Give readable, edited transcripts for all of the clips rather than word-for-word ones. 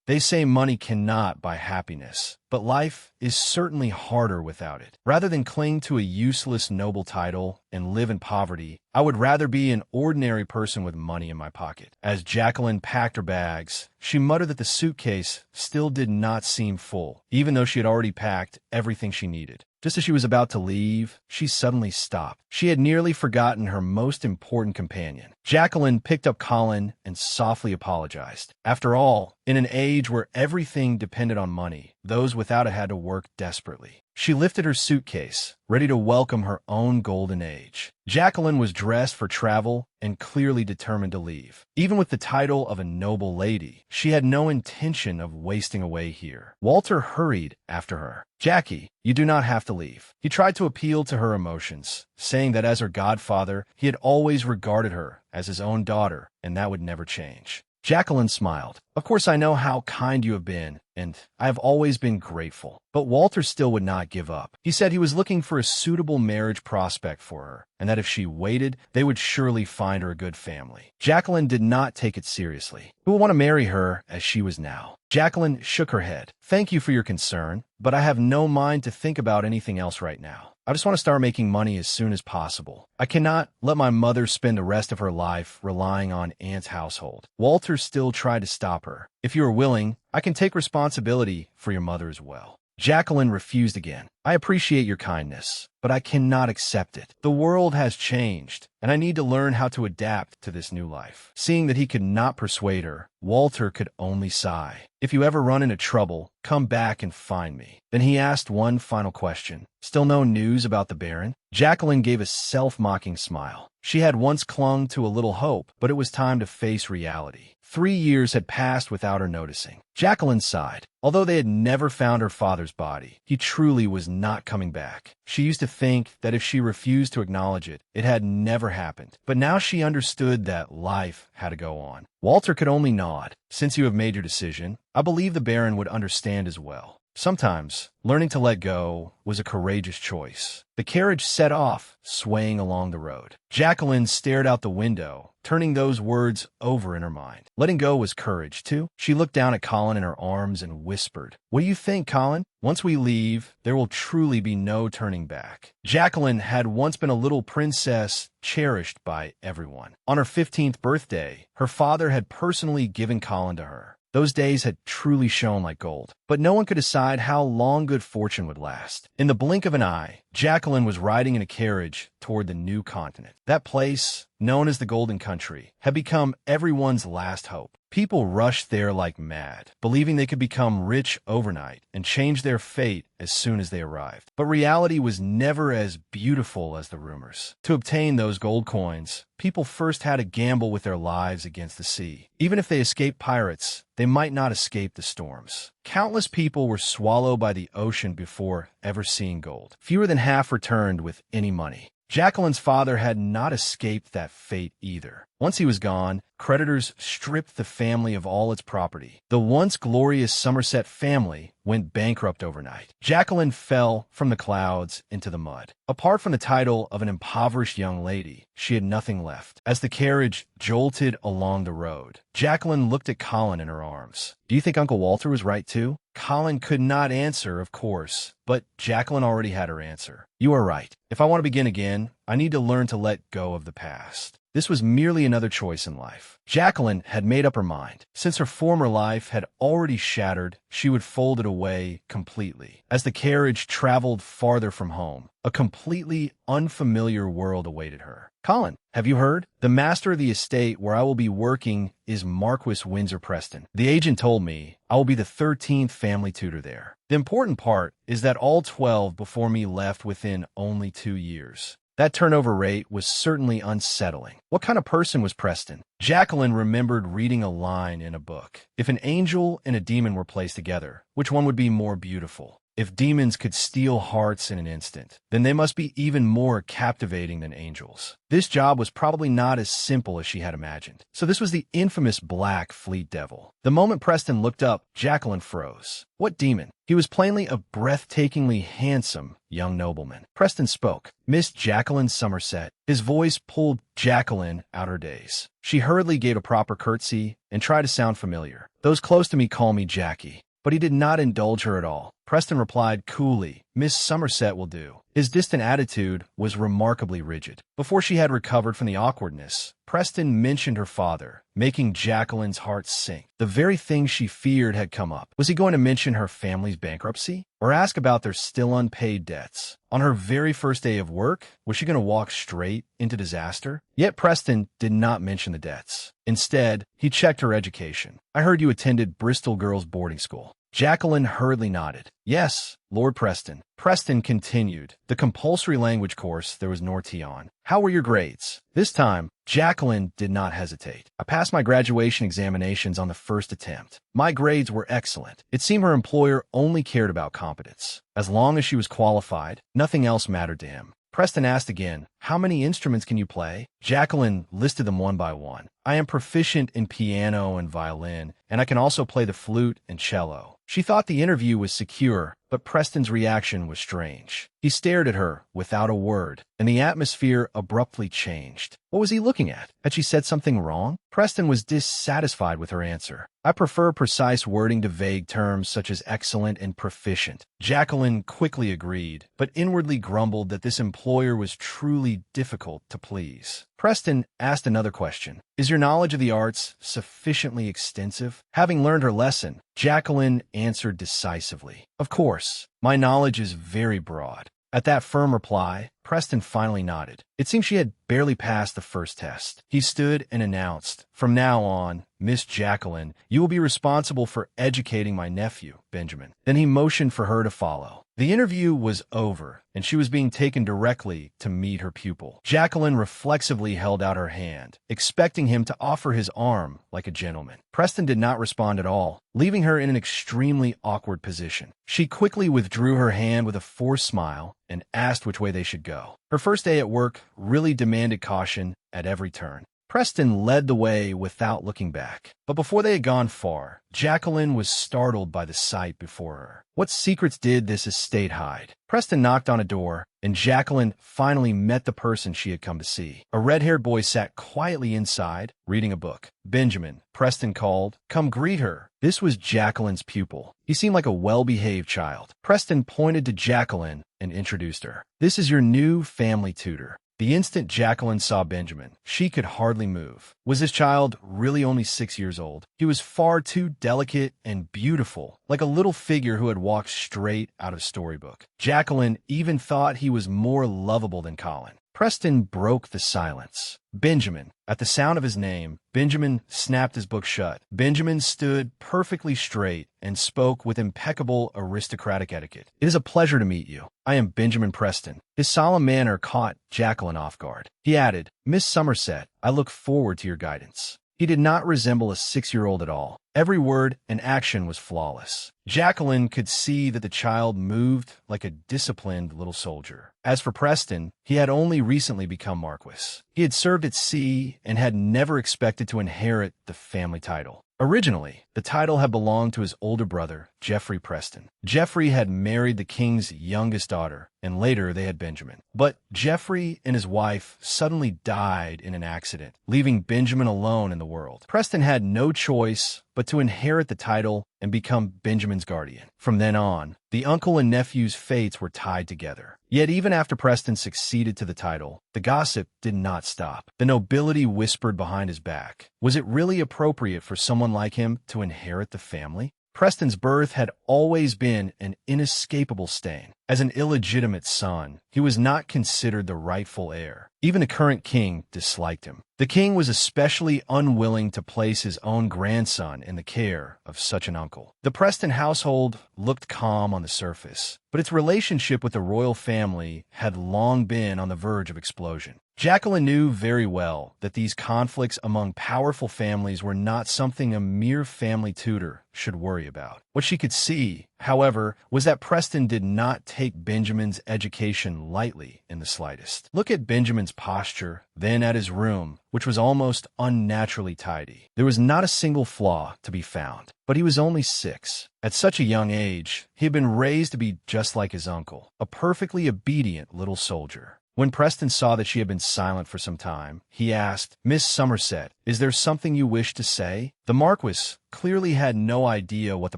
They say money cannot buy happiness, but life is certainly harder without it. Rather than cling to a useless noble title and live in poverty, I would rather be an ordinary person with money in my pocket. As Jacqueline packed her bags, she muttered that the suitcase still did not seem full, even though she had already packed everything she needed. Just as she was about to leave, she suddenly stopped. She had nearly forgotten her most important companion. Jacqueline picked up Colin and softly apologized. After all, in an age where everything depended on money, those without it had to work desperately. She lifted her suitcase, ready to welcome her own golden age. Jacqueline was dressed for travel and clearly determined to leave. Even with the title of a noble lady, she had no intention of wasting away here. Walter hurried after her. "Jackie, you do not have to leave." He tried to appeal to her emotions, saying that as her godfather, he had always regarded her as his own daughter, and that would never change. Jacqueline smiled. "Of course, I know how kind you have been, and I have always been grateful." But Walter still would not give up. He said he was looking for a suitable marriage prospect for her, and that if she waited, they would surely find her a good family. Jacqueline did not take it seriously. Who would want to marry her as she was now? Jacqueline shook her head. "Thank you for your concern, but I have no mind to think about anything else right now. I just want to start making money as soon as possible. I cannot let my mother spend the rest of her life relying on Aunt's household." Walter still tried to stop her. "If you are willing, I can take responsibility for your mother as well." Jacqueline refused again. "I appreciate your kindness, but I cannot accept it. The world has changed, and I need to learn how to adapt to this new life." Seeing that he could not persuade her, Walter could only sigh. "If you ever run into trouble, come back and find me." Then he asked one final question. "Still no news about the Baron?" Jacqueline gave a self-mocking smile. She had once clung to a little hope, but it was time to face reality. 3 years had passed without her noticing. Jacqueline sighed. Although they had never found her father's body, he truly was not coming back. She used to think that if she refused to acknowledge it, it had never happened. But now she understood that life had to go on. Walter could only nod. "Since you have made your decision, I believe the Baron would understand as well." Sometimes, learning to let go was a courageous choice. The carriage set off, swaying along the road. Jacqueline stared out the window, turning those words over in her mind. Letting go was courage, too. She looked down at Colin in her arms and whispered, "What do you think, Colin? Once we leave, there will truly be no turning back." Jacqueline had once been a little princess cherished by everyone. On her 15th birthday, her father had personally given Colin to her. Those days had truly shone like gold, but no one could decide how long good fortune would last. In the blink of an eye, Jacqueline was riding in a carriage toward the new continent. That place, known as the Golden Country, had become everyone's last hope. People rushed there like mad, believing they could become rich overnight and change their fate as soon as they arrived. But reality was never as beautiful as the rumors. To obtain those gold coins, people first had to gamble with their lives against the sea. Even if they escaped pirates, they might not escape the storms. Countless people were swallowed by the ocean before ever seeing gold. Fewer than half returned with any money. Jacqueline's father had not escaped that fate either. Once he was gone, creditors stripped the family of all its property. The once glorious Somerset family went bankrupt overnight. Jacqueline fell from the clouds into the mud. Apart from the title of an impoverished young lady, she had nothing left. As the carriage jolted along the road, Jacqueline looked at Colin in her arms. "Do you think Uncle Walter was right too?" Colin could not answer, of course, but Jacqueline already had her answer. "You are right. If I want to begin again, I need to learn to let go of the past." This was merely another choice in life. Jacqueline had made up her mind. Since her former life had already shattered, she would fold it away completely. As the carriage traveled farther from home, a completely unfamiliar world awaited her. "Colin, have you heard? The master of the estate where I will be working is Marquess Windsor Preston. The agent told me I will be the 13th family tutor there. The important part is that all 12 before me left within only 2 years. That turnover rate was certainly unsettling. What kind of person was Preston? Jacqueline remembered reading a line in a book. If an angel and a demon were placed together, which one would be more beautiful? If demons could steal hearts in an instant, then they must be even more captivating than angels. This job was probably not as simple as she had imagined. So this was the infamous Black Fleet Devil. The moment Preston looked up, Jacqueline froze. What demon? He was plainly a breathtakingly handsome young nobleman. Preston spoke. Miss Jacqueline Somerset. His voice pulled Jacqueline out her daze. She hurriedly gave a proper curtsy and tried to sound familiar. Those close to me call me Jackie. But he did not indulge her at all. Preston replied coolly, Miss Somerset will do. His distant attitude was remarkably rigid. Before she had recovered from the awkwardness, Preston mentioned her father, making Jacqueline's heart sink. The very thing she feared had come up. Was he going to mention her family's bankruptcy? Or ask about their still unpaid debts? On her very first day of work, was she going to walk straight into disaster? Yet Preston did not mention the debts. Instead, he checked her education. I heard you attended Bristol Girls' Boarding School. Jacqueline hurriedly nodded. Yes, Lord Preston. Preston continued. The compulsory language course there was no tea on. How were your grades? This time, Jacqueline did not hesitate. I passed my graduation examinations on the first attempt. My grades were excellent. It seemed her employer only cared about competence. As long as she was qualified, nothing else mattered to him. Preston asked again, how many instruments can you play? Jacqueline listed them one by one. I am proficient in piano and violin, and I can also play the flute and cello. She thought the interview was secure, but Preston's reaction was strange. He stared at her without a word, and the atmosphere abruptly changed. What was he looking at? Had she said something wrong? Preston was dissatisfied with her answer. I prefer precise wording to vague terms such as excellent and proficient. Jacqueline quickly agreed, but inwardly grumbled that this employer was truly difficult to please. Preston asked another question. Is your knowledge of the arts sufficiently extensive? Having learned her lesson, Jacqueline answered decisively. Of course, my knowledge is very broad. At that firm reply, Preston finally nodded. It seemed she had barely passed the first test. He stood and announced, from now on, Miss Jacqueline, you will be responsible for educating my nephew, Benjamin. Then he motioned for her to follow. The interview was over, and she was being taken directly to meet her pupil. Jacqueline reflexively held out her hand, expecting him to offer his arm like a gentleman. Preston did not respond at all, leaving her in an extremely awkward position. She quickly withdrew her hand with a forced smile and asked which way they should go. Her first day at work really demanded caution at every turn. Preston led the way without looking back. But before they had gone far, Jacqueline was startled by the sight before her. What secrets did this estate hide? Preston knocked on a door, and Jacqueline finally met the person she had come to see. A red-haired boy sat quietly inside, reading a book. Benjamin, Preston called. Come greet her. This was Jacqueline's pupil. He seemed like a well-behaved child. Preston pointed to Jacqueline and introduced her. This is your new family tutor. The instant Jacqueline saw Benjamin, she could hardly move. Was this child really only 6 years old? He was far too delicate and beautiful, like a little figure who had walked straight out of a storybook. Jacqueline even thought he was more lovable than Colin. Preston broke the silence. Benjamin. At the sound of his name, Benjamin snapped his book shut. Benjamin stood perfectly straight and spoke with impeccable aristocratic etiquette. It is a pleasure to meet you. I am Benjamin Preston. His solemn manner caught Jacqueline off guard. He added, Miss Somerset, I look forward to your guidance. He did not resemble a 6-year-old at all. Every word and action was flawless. Jacqueline could see that the child moved like a disciplined little soldier. As for Preston, he had only recently become Marquess. He had served at sea and had never expected to inherit the family title. Originally, the title had belonged to his older brother, Geoffrey Preston. Geoffrey had married the king's youngest daughter, and later they had Benjamin. But Geoffrey and his wife suddenly died in an accident, leaving Benjamin alone in the world. Preston had no choice but to inherit the title and become Benjamin's guardian. From then on, the uncle and nephew's fates were tied together. Yet even after Preston succeeded to the title, the gossip did not stop. The nobility whispered behind his back. Was it really appropriate for someone like him to inherit the family? Preston's birth had always been an inescapable stain. As an illegitimate son, he was not considered the rightful heir. Even the current king disliked him. The king was especially unwilling to place his own grandson in the care of such an uncle. The Preston household looked calm on the surface, but its relationship with the royal family had long been on the verge of explosion. Jacqueline knew very well that these conflicts among powerful families were not something a mere family tutor should worry about. What she could see, however, was that Preston did not take Benjamin's education lightly in the slightest. Look at Benjamin's posture, then at his room, which was almost unnaturally tidy. There was not a single flaw to be found. But he was only 6. At such a young age, he had been raised to be just like his uncle, a perfectly obedient little soldier. When Preston saw that she had been silent for some time, he asked, "Miss Somerset, is there something you wish to say?" The Marquess clearly had no idea what the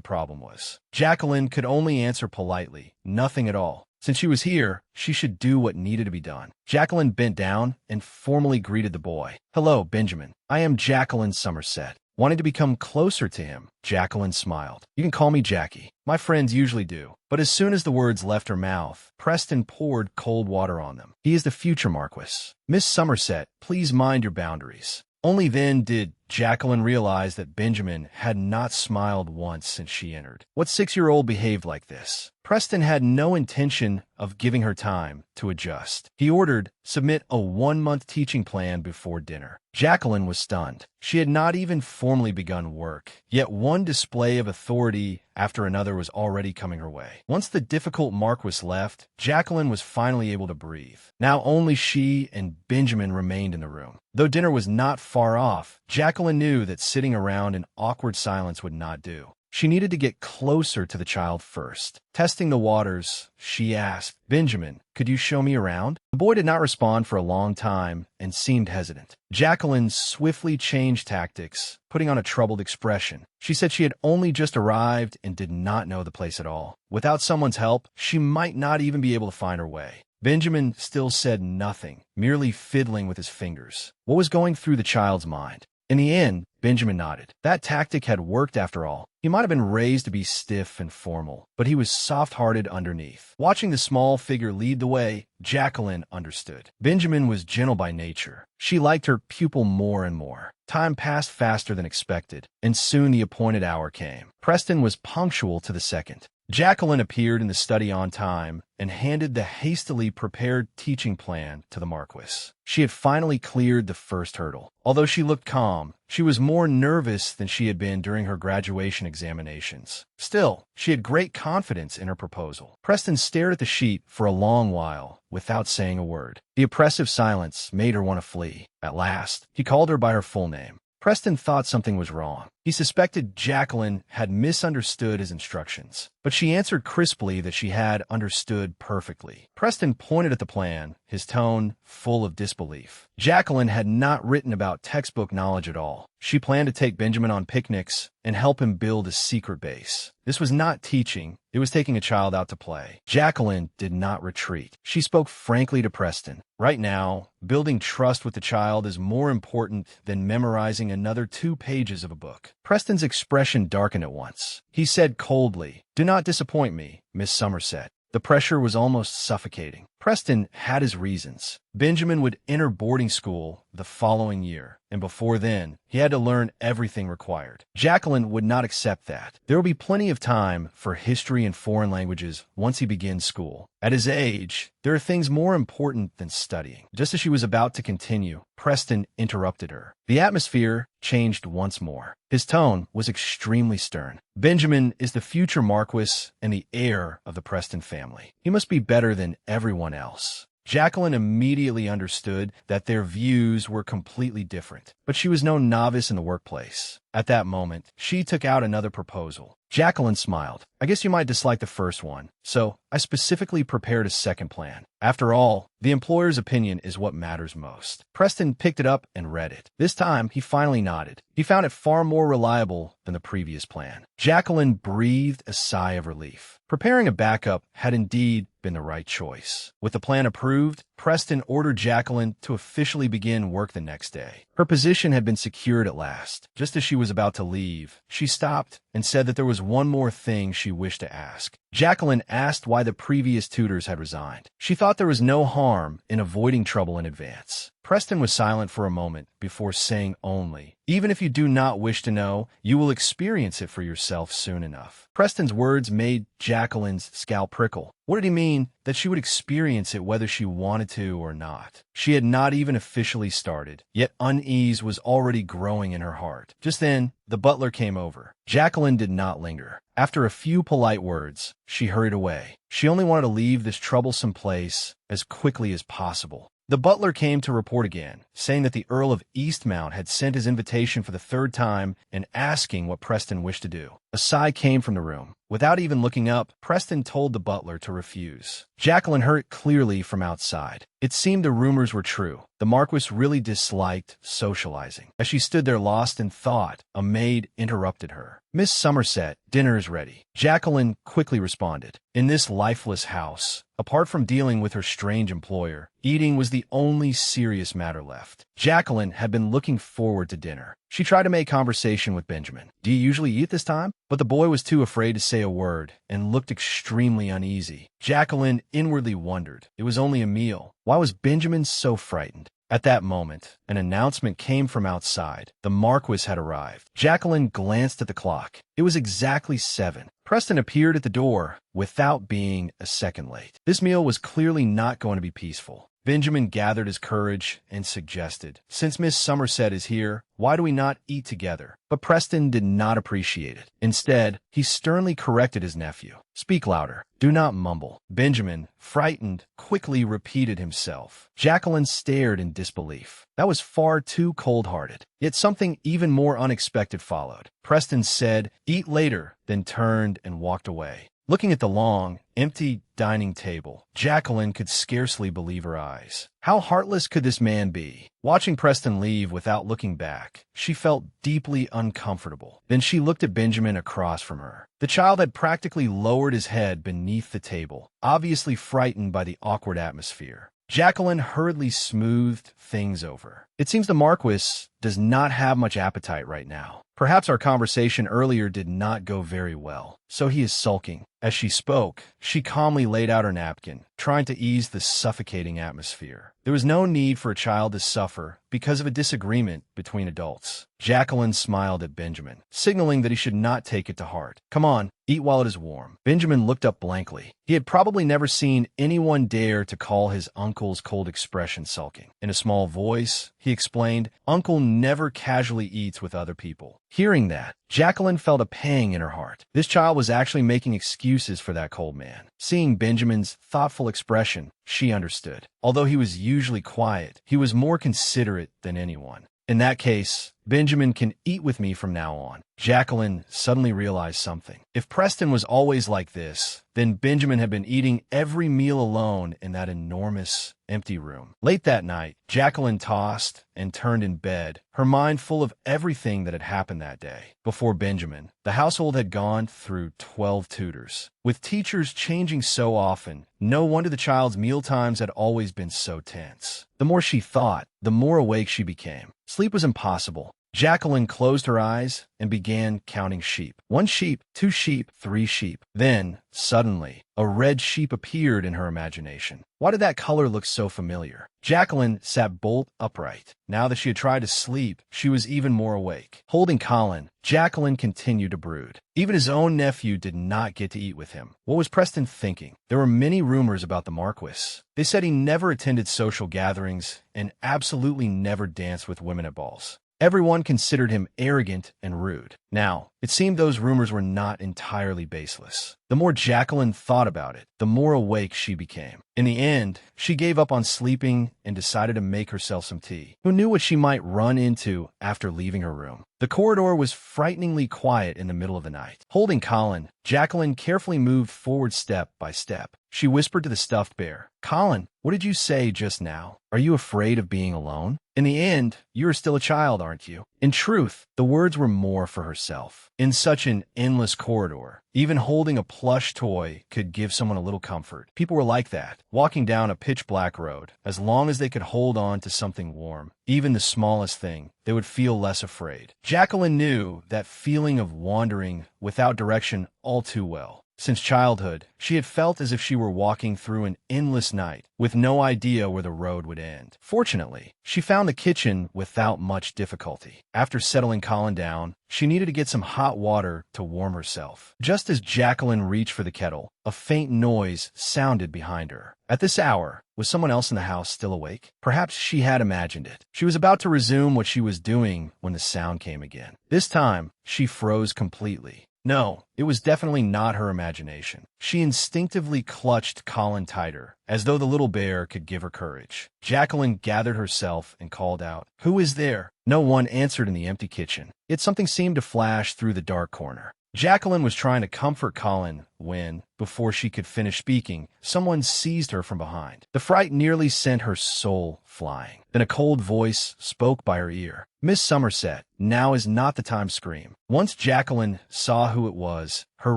problem was. Jacqueline could only answer politely, "Nothing at all. Since she was here, she should do what needed to be done." Jacqueline bent down and formally greeted the boy. "Hello, Benjamin. I am Jacqueline Somerset." Wanting to become closer to him, Jacqueline smiled. "You can call me Jackie. My friends usually do." But as soon as the words left her mouth, Preston poured cold water on them. "He is the future Marquess. Miss Somerset, please mind your boundaries." Only then did Jacqueline realize that Benjamin had not smiled once since she entered. What 6-year-old behaved like this? Preston had no intention of giving her time to adjust. He ordered, "Submit a 1-month teaching plan before dinner." Jacqueline was stunned. She had not even formally begun work, yet one display of authority after another was already coming her way. Once the difficult Marquess left, Jacqueline was finally able to breathe. Now only she and Benjamin remained in the room. Though dinner was not far off, Jacqueline knew that sitting around in awkward silence would not do. She needed to get closer to the child first. Testing the waters, she asked, "Benjamin, could you show me around?" The boy did not respond for a long time and seemed hesitant. Jacqueline swiftly changed tactics, putting on a troubled expression. She said she had only just arrived and did not know the place at all. Without someone's help, she might not even be able to find her way. Benjamin still said nothing, merely fiddling with his fingers. What was going through the child's mind? In the end, Benjamin nodded. That tactic had worked after all. He might have been raised to be stiff and formal, but he was soft-hearted underneath. Watching the small figure lead the way, Jacqueline understood. Benjamin was gentle by nature. She liked her pupil more and more. Time passed faster than expected, and soon the appointed hour came. Preston was punctual to the second. Jacqueline appeared in the study on time and handed the hastily prepared teaching plan to the Marquess. She had finally cleared the first hurdle. Although she looked calm, she was more nervous than she had been during her graduation examinations. Still, she had great confidence in her proposal. Preston stared at the sheet for a long while without saying a word. The oppressive silence made her want to flee. At last, he called her by her full name. Preston thought something was wrong. He suspected Jacqueline had misunderstood his instructions, but she answered crisply that she had understood perfectly. Preston pointed at the plan, his tone full of disbelief. Jacqueline had not written about textbook knowledge at all. She planned to take Benjamin on picnics and help him build a secret base. This was not teaching, it was taking a child out to play. Jacqueline did not retreat. She spoke frankly to Preston. Right now, building trust with the child is more important than memorizing another 2 pages of a book. Preston's expression darkened at once. He said coldly, "Do not disappoint me, Miss Somerset." The pressure was almost suffocating. Preston had his reasons. Benjamin would enter boarding school the following year, and before then, he had to learn everything required. Jacqueline would not accept that. There will be plenty of time for history and foreign languages once he begins school. At his age, there are things more important than studying. Just as she was about to continue, Preston interrupted her. The atmosphere changed once more. His tone was extremely stern. "Benjamin is the future Marquess and the heir of the Preston family. He must be better than everyone else." Jacqueline immediately understood that their views were completely different, but she was no novice in the workplace. At that moment, she took out another proposal. Jacqueline smiled. "I guess you might dislike the first one, so I specifically prepared a second plan. After all, the employer's opinion is what matters most." Preston picked it up and read it. This time, he finally nodded. He found it far more reliable than the previous plan. Jacqueline breathed a sigh of relief. Preparing a backup had indeed been the right choice. With the plan approved, Preston ordered Jacqueline to officially begin work the next day. Her position had been secured at last. Just as she was about to leave, she stopped and said that there was one more thing she wished to ask. Jacqueline asked why the previous tutors had resigned. She thought there was no harm in avoiding trouble in advance. Preston was silent for a moment before saying only, "Even if you do not wish to know, you will experience it for yourself soon enough." Preston's words made Jacqueline's scalp prickle. What did he mean that she would experience it whether she wanted to or not? She had not even officially started, yet unease was already growing in her heart. Just then, the butler came over. Jacqueline did not linger. After a few polite words, she hurried away. She only wanted to leave this troublesome place as quickly as possible. The butler came to report again, saying that the Earl of Eastmount had sent his invitation for the third time and asking what Preston wished to do. A sigh came from the room. Without even looking up, Preston told the butler to refuse. Jacqueline heard it clearly from outside. It seemed the rumors were true. The Marquess really disliked socializing. As she stood there lost in thought, a maid interrupted her. "Miss Somerset, dinner is ready." Jacqueline quickly responded. In this lifeless house, apart from dealing with her strange employer, eating was the only serious matter left. Jacqueline had been looking forward to dinner. She tried to make conversation with Benjamin. "Do you usually eat this time?" But the boy was too afraid to say a word and looked extremely uneasy. Jacqueline inwardly wondered. It was only a meal. Why was Benjamin so frightened? At that moment, an announcement came from outside. The Marquess had arrived. Jacqueline glanced at the clock. It was exactly 7. Preston appeared at the door without being a second late. This meal was clearly not going to be peaceful. Benjamin gathered his courage and suggested, "Since Miss Somerset is here, why do we not eat together?" But Preston did not appreciate it. Instead, he sternly corrected his nephew. "Speak louder. Do not mumble." Benjamin, frightened, quickly repeated himself. Jacqueline stared in disbelief. That was far too cold-hearted. Yet something even more unexpected followed. Preston said, "Eat later," then turned and walked away. Looking at the long, empty dining table, Jacqueline could scarcely believe her eyes. How heartless could this man be? Watching Preston leave without looking back, she felt deeply uncomfortable. Then she looked at Benjamin across from her. The child had practically lowered his head beneath the table, obviously frightened by the awkward atmosphere. Jacqueline hurriedly smoothed things over. "It seems the Marquess does not have much appetite right now. Perhaps our conversation earlier did not go very well, so he is sulking." As she spoke, she calmly laid out her napkin, trying to ease the suffocating atmosphere. There was no need for a child to suffer because of a disagreement between adults. Jacqueline smiled at Benjamin, signaling that he should not take it to heart. "Come on, eat while it is warm." Benjamin looked up blankly. He had probably never seen anyone dare to call his uncle's cold expression sulking. In a small voice, he explained, "Uncle never casually eats with other people." Hearing that, Jacqueline felt a pang in her heart. This child was actually making excuses for that cold man. Seeing Benjamin's thoughtful expression, she understood. Although he was usually quiet, he was more considerate than anyone. "In that case, Benjamin can eat with me from now on." Jacqueline suddenly realized something. If Preston was always like this, then Benjamin had been eating every meal alone in that enormous, empty room. Late that night, Jacqueline tossed and turned in bed, her mind full of everything that had happened that day. Before Benjamin, the household had gone through 12 tutors. With teachers changing so often, no wonder the child's mealtimes had always been so tense. The more she thought, the more awake she became. Sleep was impossible. Jacqueline closed her eyes and began counting sheep. 1 sheep, 2 sheep, 3 sheep. Then, suddenly, a red sheep appeared in her imagination. Why did that color look so familiar? Jacqueline sat bolt upright. Now that she had tried to sleep, she was even more awake. Holding Colin, Jacqueline continued to brood. Even his own nephew did not get to eat with him. What was Preston thinking? There were many rumors about the Marquess. They said he never attended social gatherings and absolutely never danced with women at balls. Everyone considered him arrogant and rude. Now, it seemed those rumors were not entirely baseless. The more Jacqueline thought about it, the more awake she became. In the end, she gave up on sleeping and decided to make herself some tea. Who knew what she might run into after leaving her room? The corridor was frighteningly quiet in the middle of the night. Holding Colin, Jacqueline carefully moved forward step by step. She whispered to the stuffed bear, "Colin, what did you say just now? Are you afraid of being alone? In the end, you are still a child, aren't you?" In truth, the words were more for herself. In such an endless corridor, Even holding a plush toy could give someone a little comfort. People were like that, walking down a pitch-black road. As long as they could hold on to something warm, even the smallest thing, they would feel less afraid. Jacqueline knew that feeling of wandering without direction all too well. Since childhood, she had felt as if she were walking through an endless night, with no idea where the road would end. Fortunately, she found the kitchen without much difficulty. After settling Colin down, she needed to get some hot water to warm herself. Just as Jacqueline reached for the kettle, a faint noise sounded behind her. At this hour, was someone else in the house still awake? Perhaps she had imagined it. She was about to resume what she was doing when the sound came again. This time, she froze completely. No, it was definitely not her imagination. She instinctively clutched Colin tighter, as though the little bear could give her courage. Jacqueline gathered herself and called out, "Who is there?" No one answered in the empty kitchen, yet something seemed to flash through the dark corner. Jacqueline was trying to comfort Colin when, before she could finish speaking, someone seized her from behind. The fright nearly sent her soul flying. Then a cold voice spoke by her ear. "Miss Somerset, now is not the time to scream." Once Jacqueline saw who it was, her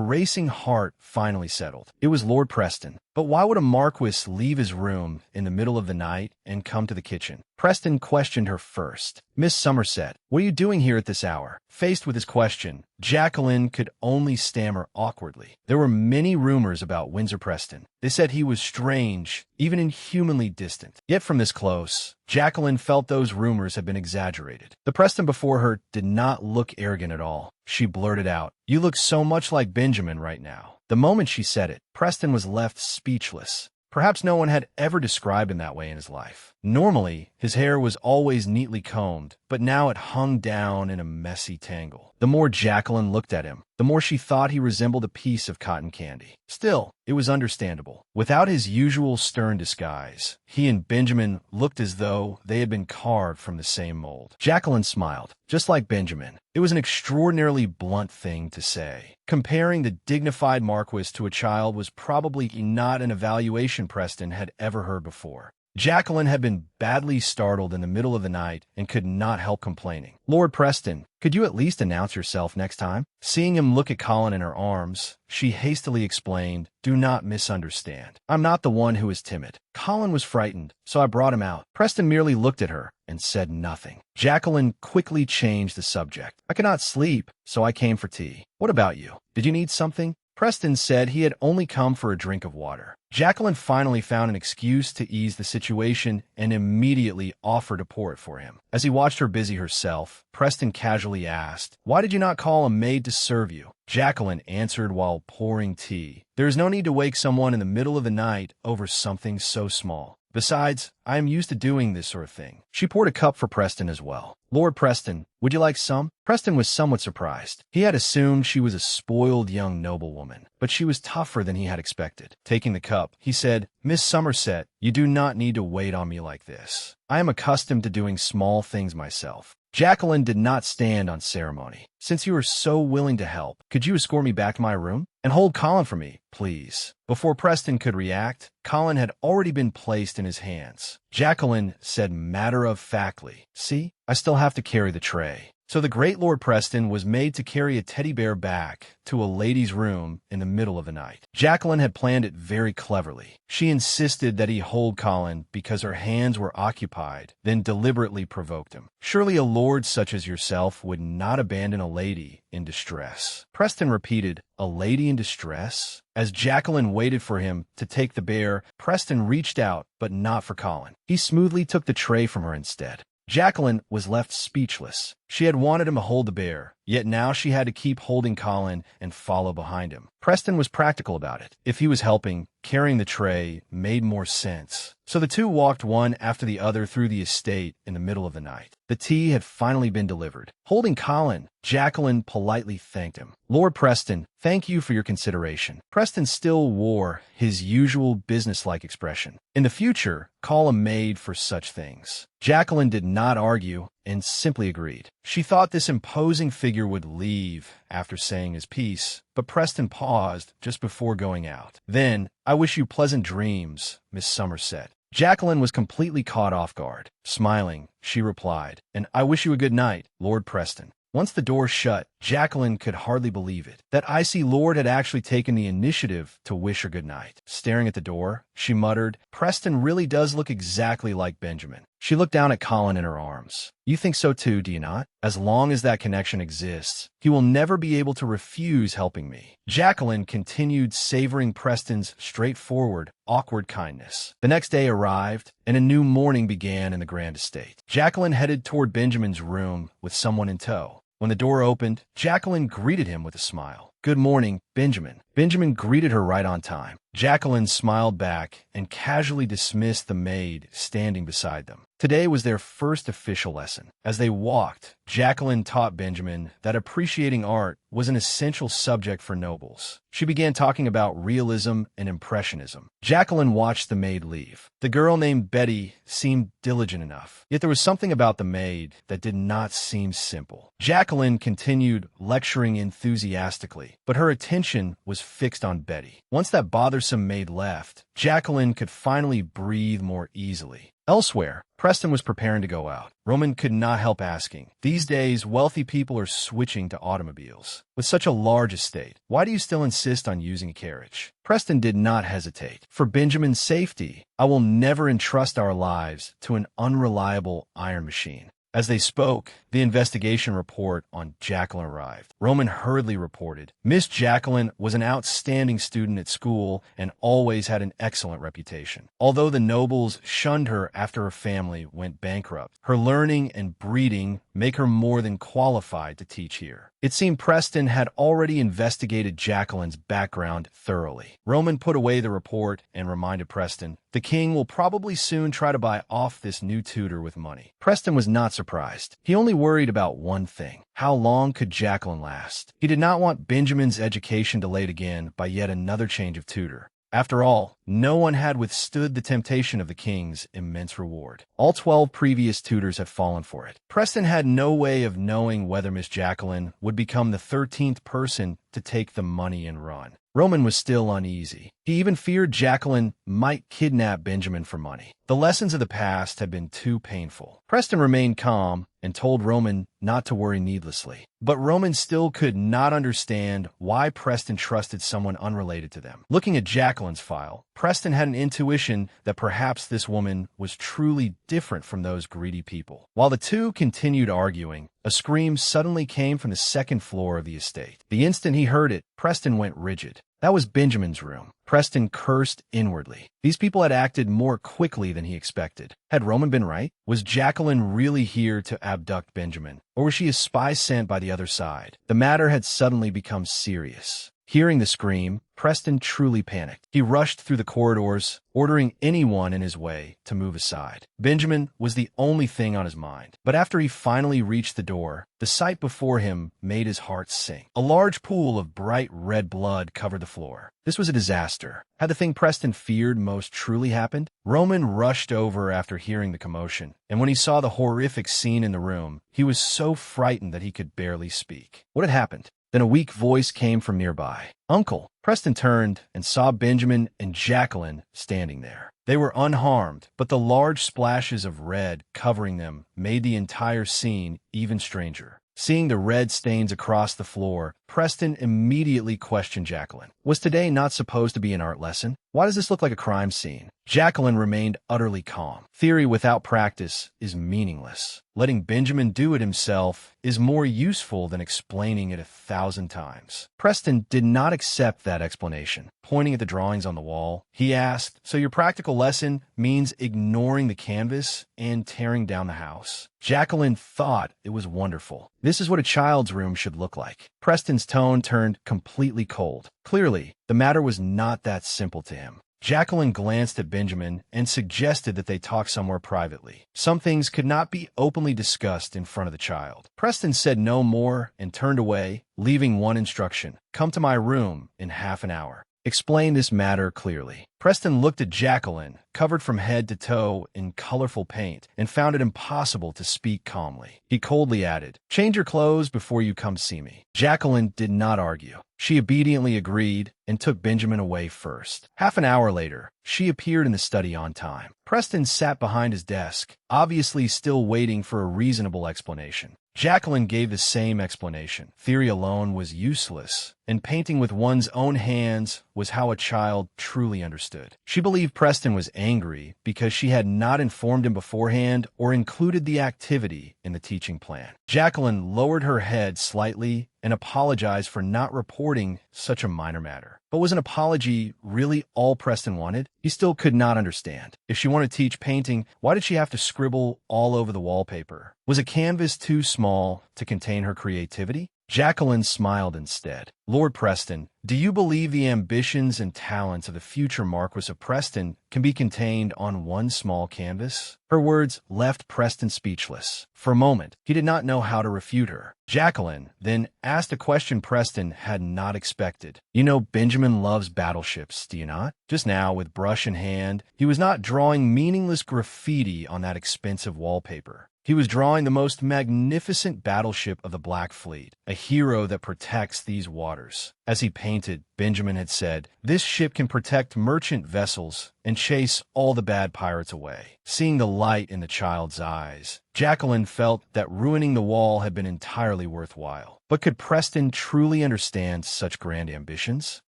racing heart finally settled. It was Lord Preston. But why would a Marquess leave his room in the middle of the night and come to the kitchen? Preston questioned her first. "Miss Somerset, what are you doing here at this hour?" Faced with his question, Jacqueline could only stammer awkwardly. There were many rumors about Windsor Preston. They said he was strange, even inhumanly distant. Yet from this close, Jacqueline felt those rumors had been exaggerated. The Preston before her did not look arrogant at all. She blurted out, "You look so much like Benjamin right now." The moment she said it, Preston was left speechless. Perhaps no one had ever described him that way in his life. Normally, his hair was always neatly combed, but now it hung down in a messy tangle. The more Jacqueline looked at him, the more she thought he resembled a piece of cotton candy. Still, it was understandable. Without his usual stern disguise, he and Benjamin looked as though they had been carved from the same mold. Jacqueline smiled, just like Benjamin. It was an extraordinarily blunt thing to say. Comparing the dignified Marquess to a child was probably not an evaluation Preston had ever heard before. Jacqueline had been badly startled in the middle of the night and could not help complaining. "Lord Preston, could you at least announce yourself next time?" Seeing him look at Colin in her arms, she hastily explained, "Do not misunderstand. I'm not the one who is timid. Colin was frightened, so I brought him out." Preston merely looked at her and said nothing. Jacqueline quickly changed the subject. "I cannot sleep, so I came for tea. What about you? Did you need something?" Preston said he had only come for a drink of water. Jacqueline finally found an excuse to ease the situation and immediately offered to pour it for him. As he watched her busy herself, Preston casually asked, "Why did you not call a maid to serve you?" Jacqueline answered while pouring tea, "There is no need to wake someone in the middle of the night over something so small. Besides, I am used to doing this sort of thing." She poured a cup for Preston as well. "Lord Preston, would you like some?" Preston was somewhat surprised. He had assumed she was a spoiled young noblewoman, but she was tougher than he had expected. Taking the cup, he said, "Miss Somerset, you do not need to wait on me like this. I am accustomed to doing small things myself." Jacqueline did not stand on ceremony. "Since you are so willing to help, could you escort me back to my room? And hold Colin for me, please." Before Preston could react, Colin had already been placed in his hands. Jacqueline said matter-of-factly, "See, I still have to carry the tray." So the great Lord Preston was made to carry a teddy bear back to a lady's room in the middle of the night. Jacqueline had planned it very cleverly. She insisted that he hold Colin because her hands were occupied, then deliberately provoked him. Surely a lord such as yourself would not abandon a lady in distress. Preston repeated, "A lady in distress?" As Jacqueline waited for him to take the bear, Preston reached out, but not for Colin. He smoothly took the tray from her instead. Jacqueline was left speechless. She had wanted him to hold the bear, yet now she had to keep holding Colin and follow behind him. Preston was practical about it. If he was helping, carrying the tray made more sense. So the two walked one after the other through the estate in the middle of the night. The tea had finally been delivered. Holding Colin, Jacqueline politely thanked him. "Lord Preston, thank you for your consideration." Preston still wore his usual businesslike expression. In the future, call a maid for such things. Jacqueline did not argue and simply agreed. She thought this imposing figure would leave after saying his piece, but Preston paused just before going out. Then, "I wish you pleasant dreams, Miss Somerset." Jacqueline was completely caught off guard. Smiling, she replied, "And I wish you a good night, Lord Preston." Once the door shut, Jacqueline could hardly believe it. That icy lord had actually taken the initiative to wish her good night. Staring at the door, she muttered, "Preston really does look exactly like Benjamin." She looked down at Colin in her arms. "You think so too, do you not? As long as that connection exists, he will never be able to refuse helping me." Jacqueline continued savoring Preston's straightforward, awkward kindness. The next day arrived, and a new morning began in the grand estate. Jacqueline headed toward Benjamin's room with someone in tow. When the door opened, Jacqueline greeted him with a smile. "Good morning, Benjamin." Benjamin greeted her right on time. Jacqueline smiled back and casually dismissed the maid standing beside them. Today was their first official lesson. As they walked, Jacqueline taught Benjamin that appreciating art was an essential subject for nobles. She began talking about realism and impressionism. Jacqueline watched the maid leave. The girl named Betty seemed diligent enough, yet there was something about the maid that did not seem simple. Jacqueline continued lecturing enthusiastically, but her attention was fixed on Betty. Once that bothersome maid left, Jacqueline could finally breathe more easily. Elsewhere, Preston was preparing to go out. Roman could not help asking, "These days, wealthy people are switching to automobiles. With such a large estate, why do you still insist on using a carriage?" Preston did not hesitate. "For Benjamin's safety, I will never entrust our lives to an unreliable iron machine." As they spoke, the investigation report on Jacqueline arrived. Roman hurriedly reported, "Miss Jacqueline was an outstanding student at school and always had an excellent reputation. Although the nobles shunned her after her family went bankrupt, her learning and breeding make her more than qualified to teach here." It seemed Preston had already investigated Jacqueline's background thoroughly. Roman put away the report and reminded Preston, "The king will probably soon try to buy off this new tutor with money." Preston was not surprised. He only worried about one thing. How long could Jacqueline last? He did not want Benjamin's education delayed again by yet another change of tutor. After all, no one had withstood the temptation of the king's immense reward. All 12 previous tutors had fallen for it. Preston had no way of knowing whether Miss Jacqueline would become the 13th person to take the money and run. Roman was still uneasy. He even feared Jacqueline might kidnap Benjamin for money. The lessons of the past had been too painful. Preston remained calm and told Roman not to worry needlessly. But Roman still could not understand why Preston trusted someone unrelated to them. Looking at Jacqueline's file, Preston had an intuition that perhaps this woman was truly different from those greedy people. While the two continued arguing, a scream suddenly came from the second floor of the estate. The instant he heard it, Preston went rigid. That was Benjamin's room. Preston cursed inwardly. These people had acted more quickly than he expected. Had Roman been right? Was Jacqueline really here to abduct Benjamin? Or was she a spy sent by the other side? The matter had suddenly become serious. Hearing the scream, Preston truly panicked. He rushed through the corridors, ordering anyone in his way to move aside. Benjamin was the only thing on his mind. But after he finally reached the door, the sight before him made his heart sink. A large pool of bright red blood covered the floor. This was a disaster. Had the thing Preston feared most truly happened? Roman rushed over after hearing the commotion, and when he saw the horrific scene in the room, he was so frightened that he could barely speak. What had happened? Then a weak voice came from nearby. "Uncle." Preston turned and saw Benjamin and Jacqueline standing there. They were unharmed, but the large splashes of red covering them made the entire scene even stranger. Seeing the red stains across the floor, Preston immediately questioned Jacqueline. Was today not supposed to be an art lesson? Why does this look like a crime scene? Jacqueline remained utterly calm. Theory without practice is meaningless. Letting Benjamin do it himself is more useful than explaining it 1,000 times. Preston did not accept that explanation. Pointing at the drawings on the wall, he asked, "So your practical lesson means ignoring the canvas and tearing down the house?" Jacqueline thought it was wonderful. This is what a child's room should look like. Preston's tone turned completely cold. Clearly, the matter was not that simple to him. Jacqueline glanced at Benjamin and suggested that they talk somewhere privately. Some things could not be openly discussed in front of the child. Preston said no more and turned away, leaving one instruction: "Come to my room in half an hour. Explain this matter clearly." Preston looked at Jacqueline, covered from head to toe in colorful paint, and found it impossible to speak calmly. He coldly added, "Change your clothes before you come see me." Jacqueline did not argue. She obediently agreed and took Benjamin away first. Half an hour later, she appeared in the study on time. Preston sat behind his desk, obviously still waiting for a reasonable explanation. Jacqueline gave the same explanation. Theory alone was useless, and painting with one's own hands was how a child truly understood. She believed Preston was angry because she had not informed him beforehand or included the activity in the teaching plan. Jacqueline lowered her head slightly and apologized for not reporting such a minor matter. But was an apology really all Preston wanted? He still could not understand. If she wanted to teach painting, why did she have to scribble all over the wallpaper? Was a canvas too small to contain her creativity? Jacqueline smiled instead. Lord Preston, do you believe the ambitions and talents of the future Marquess of Preston can be contained on one small canvas? Her words left Preston speechless. For a moment, he did not know how to refute her. Jacqueline then asked a question Preston had not expected. You know Benjamin loves battleships, do you not? Just now, with brush in hand, he was not drawing meaningless graffiti on that expensive wallpaper. He was drawing the most magnificent battleship of the Black Fleet, a hero that protects these waters. As he painted, Benjamin had said, "This ship can protect merchant vessels and chase all the bad pirates away." Seeing the light in the child's eyes, Jacqueline felt that ruining the wall had been entirely worthwhile. But could Preston truly understand such grand ambitions?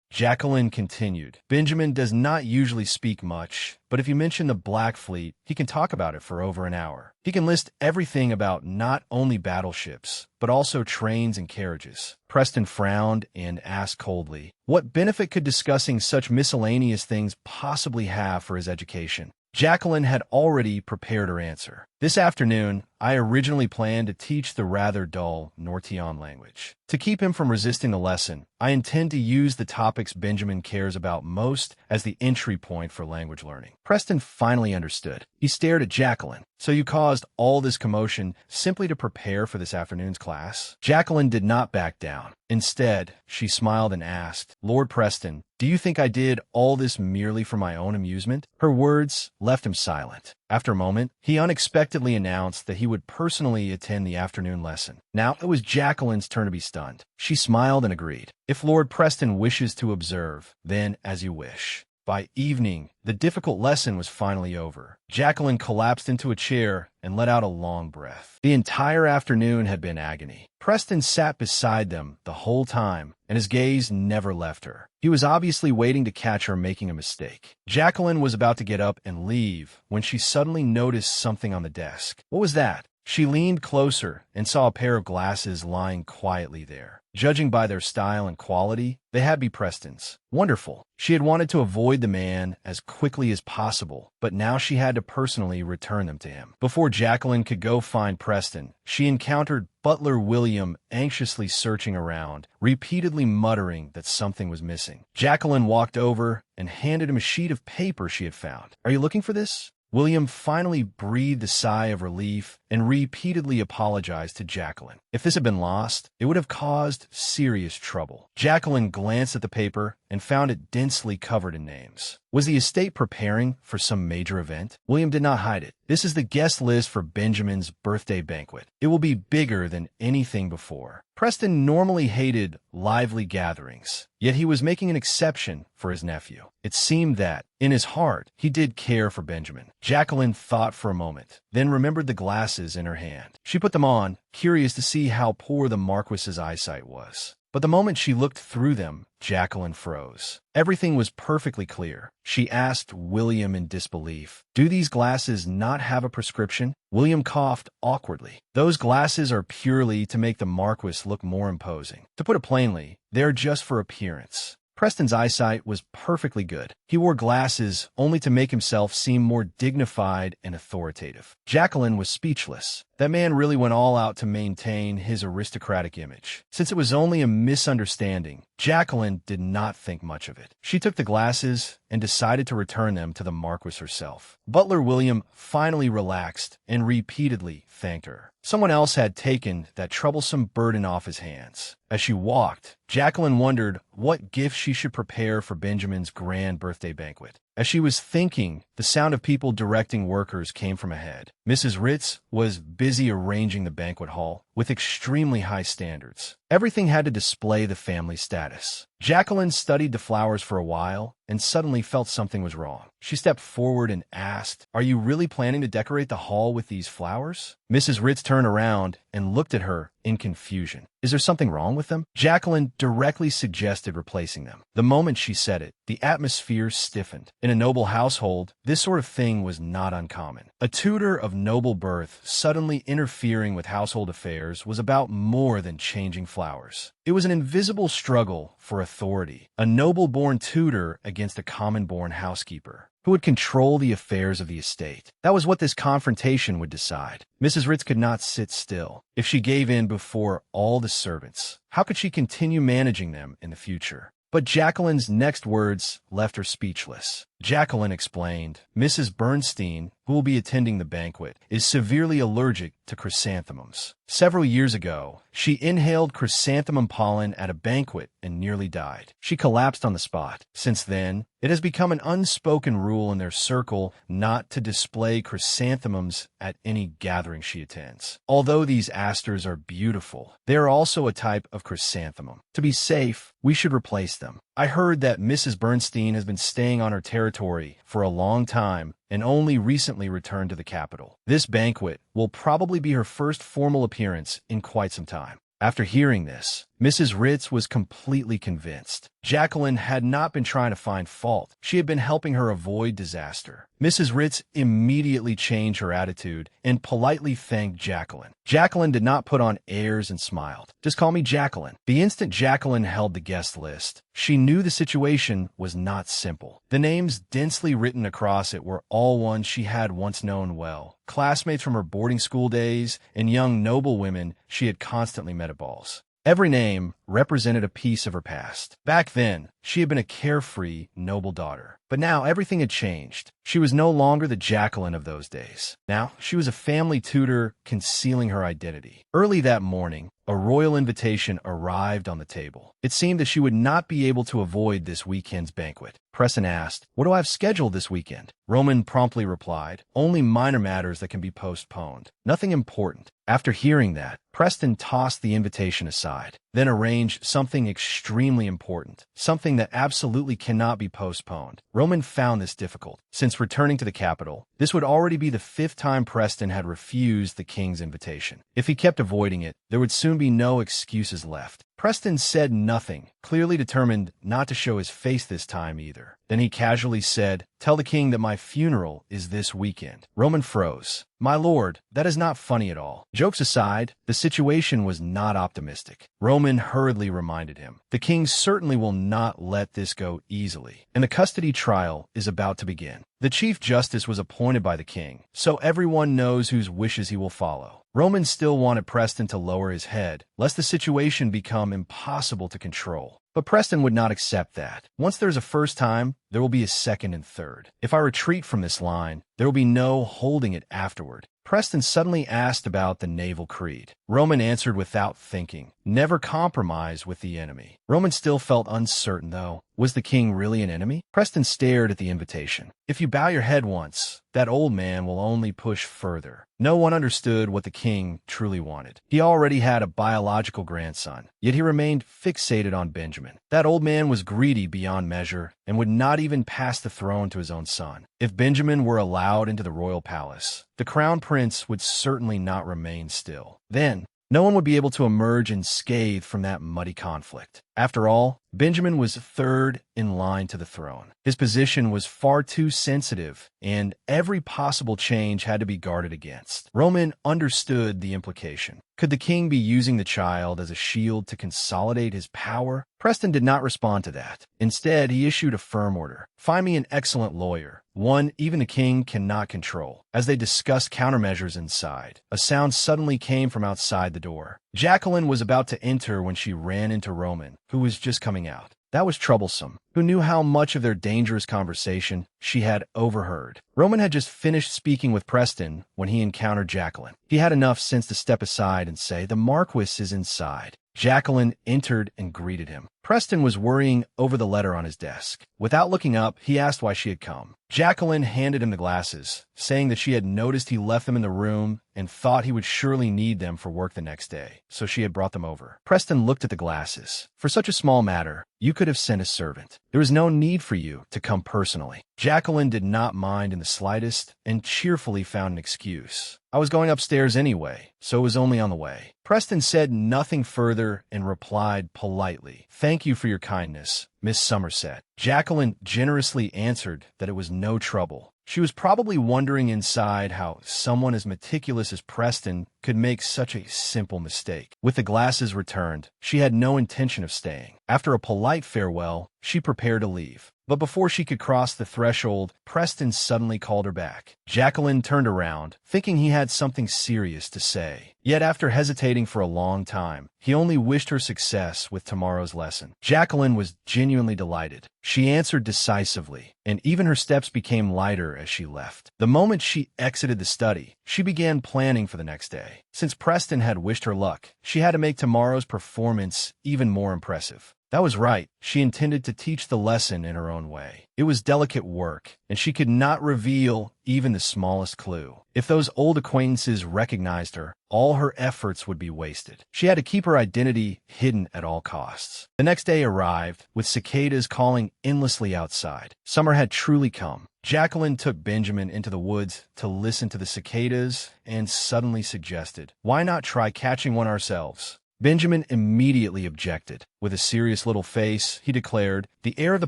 Jacqueline continued, Benjamin does not usually speak much, but if you mention the Black Fleet, he can talk about it for over an hour. He can list everything about not only battleships, but also trains and carriages. Preston frowned and asked coldly, what benefit could discussing such miscellaneous things possibly have for his education? Jacqueline had already prepared her answer. This afternoon, I originally planned to teach the rather dull Nortean language. To keep him from resisting the lesson, I intend to use the topics Benjamin cares about most as the entry point for language learning. Preston finally understood. He stared at Jacqueline. So you caused all this commotion simply to prepare for this afternoon's class? Jacqueline did not back down. Instead, she smiled and asked, Lord Preston, do you think I did all this merely for my own amusement? Her words left him silent. After a moment, he unexpectedly announced that he would personally attend the afternoon lesson. Now it was Jacqueline's turn to be stunned. She smiled and agreed. If Lord Preston wishes to observe, then as you wish. By evening, the difficult lesson was finally over. Jacqueline collapsed into a chair and let out a long breath. The entire afternoon had been agony. Preston sat beside them the whole time, and his gaze never left her. He was obviously waiting to catch her making a mistake. Jacqueline was about to get up and leave when she suddenly noticed something on the desk. What was that? She leaned closer and saw a pair of glasses lying quietly there. Judging by their style and quality, they had to be Preston's. Wonderful. She had wanted to avoid the man as quickly as possible, but now she had to personally return them to him. Before Jacqueline could go find Preston, she encountered Butler William anxiously searching around, repeatedly muttering that something was missing. Jacqueline walked over and handed him a sheet of paper she had found. Are you looking for this? William finally breathed a sigh of relief and repeatedly apologized to Jacqueline. If this had been lost, it would have caused serious trouble. Jacqueline glanced at the paper and found it densely covered in names. Was the estate preparing for some major event? William did not hide it. This is the guest list for Benjamin's birthday banquet. It will be bigger than anything before. Preston normally hated lively gatherings, yet he was making an exception for his nephew. It seemed that, in his heart, he did care for Benjamin. Jacqueline thought for a moment, then remembered the glasses in her hand. She put them on, curious to see how poor the Marquess's eyesight was. But the moment she looked through them, Jacqueline froze. Everything was perfectly clear. She asked William in disbelief, do these glasses not have a prescription? William coughed awkwardly. Those glasses are purely to make the Marquess look more imposing. To put it plainly, they're just for appearance. Preston's eyesight was perfectly good. He wore glasses only to make himself seem more dignified and authoritative. Jacqueline was speechless. That man really went all out to maintain his aristocratic image. Since it was only a misunderstanding, Jacqueline did not think much of it. She took the glasses and decided to return them to the Marquess herself. Butler William finally relaxed and repeatedly thanked her. Someone else had taken that troublesome burden off his hands. As she walked, Jacqueline wondered what gift she should prepare for Benjamin's grand birthday banquet. As she was thinking, the sound of people directing workers came from ahead. Mrs. Ritz was busy arranging the banquet hall with extremely high standards. Everything had to display the family status. Jacqueline studied the flowers for a while and suddenly felt something was wrong. She stepped forward and asked, "Are you really planning to decorate the hall with these flowers?" Mrs. Ritz turned around and looked at her in confusion. "Is there something wrong with them?" Jacqueline directly suggested replacing them. The moment she said it, the atmosphere stiffened. In a noble household, this sort of thing was not uncommon. A tutor of noble birth suddenly interfering with household affairs was about more than changing flowers. It was an invisible struggle for authority, a noble-born tutor against a common-born housekeeper who would control the affairs of the estate. That was what this confrontation would decide. Mrs. Ritz could not sit still. If she gave in before all the servants, how could she continue managing them in the future? But Jacqueline's next words left her speechless. Jacqueline explained, "Mrs. Bernstein, who will be attending the banquet, is severely allergic to chrysanthemums. Several years ago, she inhaled chrysanthemum pollen at a banquet and nearly died. She collapsed on the spot. Since then, it has become an unspoken rule in their circle not to display chrysanthemums at any gathering she attends. Although these asters are beautiful, they are also a type of chrysanthemum. To be safe, we should replace them. I heard that Mrs. Bernstein has been staying on her territory for a long time and only recently returned to the capital. This banquet will probably be her first formal appearance in quite some time." After hearing this, Mrs. Ritz was completely convinced. Jacqueline had not been trying to find fault. She had been helping her avoid disaster. Mrs. Ritz immediately changed her attitude and politely thanked Jacqueline. Jacqueline did not put on airs and smiled. "Just call me Jacqueline." The instant Jacqueline held the guest list, she knew the situation was not simple. The names densely written across it were all ones she had once known well, classmates from her boarding school days and young noble women she had constantly met at balls. Every name represented a piece of her past. Back then, she had been a carefree, noble daughter. But now everything had changed. She was no longer the Jacqueline of those days. Now, she was a family tutor concealing her identity. Early that morning, a royal invitation arrived on the table. It seemed that she would not be able to avoid this weekend's banquet. Preston asked, "What do I have scheduled this weekend?" Roman promptly replied, "Only minor matters that can be postponed. Nothing important." After hearing that, Preston tossed the invitation aside, then arranged something extremely important, something that absolutely cannot be postponed. Roman found this difficult. Since returning to the capital, this would already be the 5th time Preston had refused the king's invitation. If he kept avoiding it, there would soon be no excuses left. Preston said nothing, clearly determined not to show his face this time either. Then he casually said, "Tell the king that my funeral is this weekend." Roman froze. "My lord, that is not funny at all." Jokes aside, the situation was not optimistic. Roman hurriedly reminded him, "The king certainly will not let this go easily, and the custody trial is about to begin. The Chief Justice was appointed by the king, so everyone knows whose wishes he will follow." Roman still wanted Preston to lower his head, lest the situation become impossible to control. But Preston would not accept that. Once there's a first time, there will be a second and third. If I retreat from this line, there will be no holding it afterward. Preston suddenly asked about the naval creed. Roman answered without thinking, "Never compromise with the enemy." Roman still felt uncertain, though. Was the king really an enemy? Preston stared at the invitation. "If you bow your head once, that old man will only push further." No one understood what the king truly wanted. He already had a biological grandson, yet he remained fixated on Benjamin. That old man was greedy beyond measure and would not even pass the throne to his own son. If Benjamin were allowed into the royal palace, the crown prince would certainly not remain still. Then, no one would be able to emerge unscathed from that muddy conflict. After all, Benjamin was 3rd in line to the throne. His position was far too sensitive, and every possible change had to be guarded against. Roman understood the implication. Could the king be using the child as a shield to consolidate his power? Preston did not respond to that. Instead, he issued a firm order. "Find me an excellent lawyer, one even the king cannot control." As they discussed countermeasures inside, a sound suddenly came from outside the door. Jacqueline was about to enter when she ran into Roman, who was just coming out. That was troublesome. Who knew how much of their dangerous conversation she had overheard? Roman had just finished speaking with Preston when he encountered Jacqueline. He had enough sense to step aside and say, "The Marquess is inside." Jacqueline entered and greeted him. Preston was worrying over the letter on his desk. Without looking up, he asked why she had come. Jacqueline handed him the glasses, saying that she had noticed he left them in the room and thought he would surely need them for work the next day, so she had brought them over. Preston looked at the glasses. For such a small matter, you could have sent a servant. There was no need for you to come personally. Jacqueline did not mind in the slightest and cheerfully found an excuse. I was going upstairs anyway, so it was only on the way. Preston said nothing further and replied politely, "Thank you for your kindness, Miss Somerset." Jacqueline generously answered that it was no trouble. She was probably wondering inside how someone as meticulous as Preston could make such a simple mistake. With the glasses returned, she had no intention of staying. After a polite farewell, she prepared to leave. But before she could cross the threshold, Preston suddenly called her back. Jacqueline turned around, thinking he had something serious to say. Yet after hesitating for a long time, he only wished her success with tomorrow's lesson. Jacqueline was genuinely delighted. She answered decisively, and even her steps became lighter as she left. The moment she exited the study, she began planning for the next day. Since Preston had wished her luck, she had to make tomorrow's performance even more impressive. That was right. She intended to teach the lesson in her own way. It was delicate work, and she could not reveal even the smallest clue. If those old acquaintances recognized her, all her efforts would be wasted. She had to keep her identity hidden at all costs. The next day arrived, with cicadas calling endlessly outside. Summer had truly come. Jacqueline took Benjamin into the woods to listen to the cicadas and suddenly suggested, "Why not try catching one ourselves?" Benjamin immediately objected. With a serious little face, he declared, "The heir of the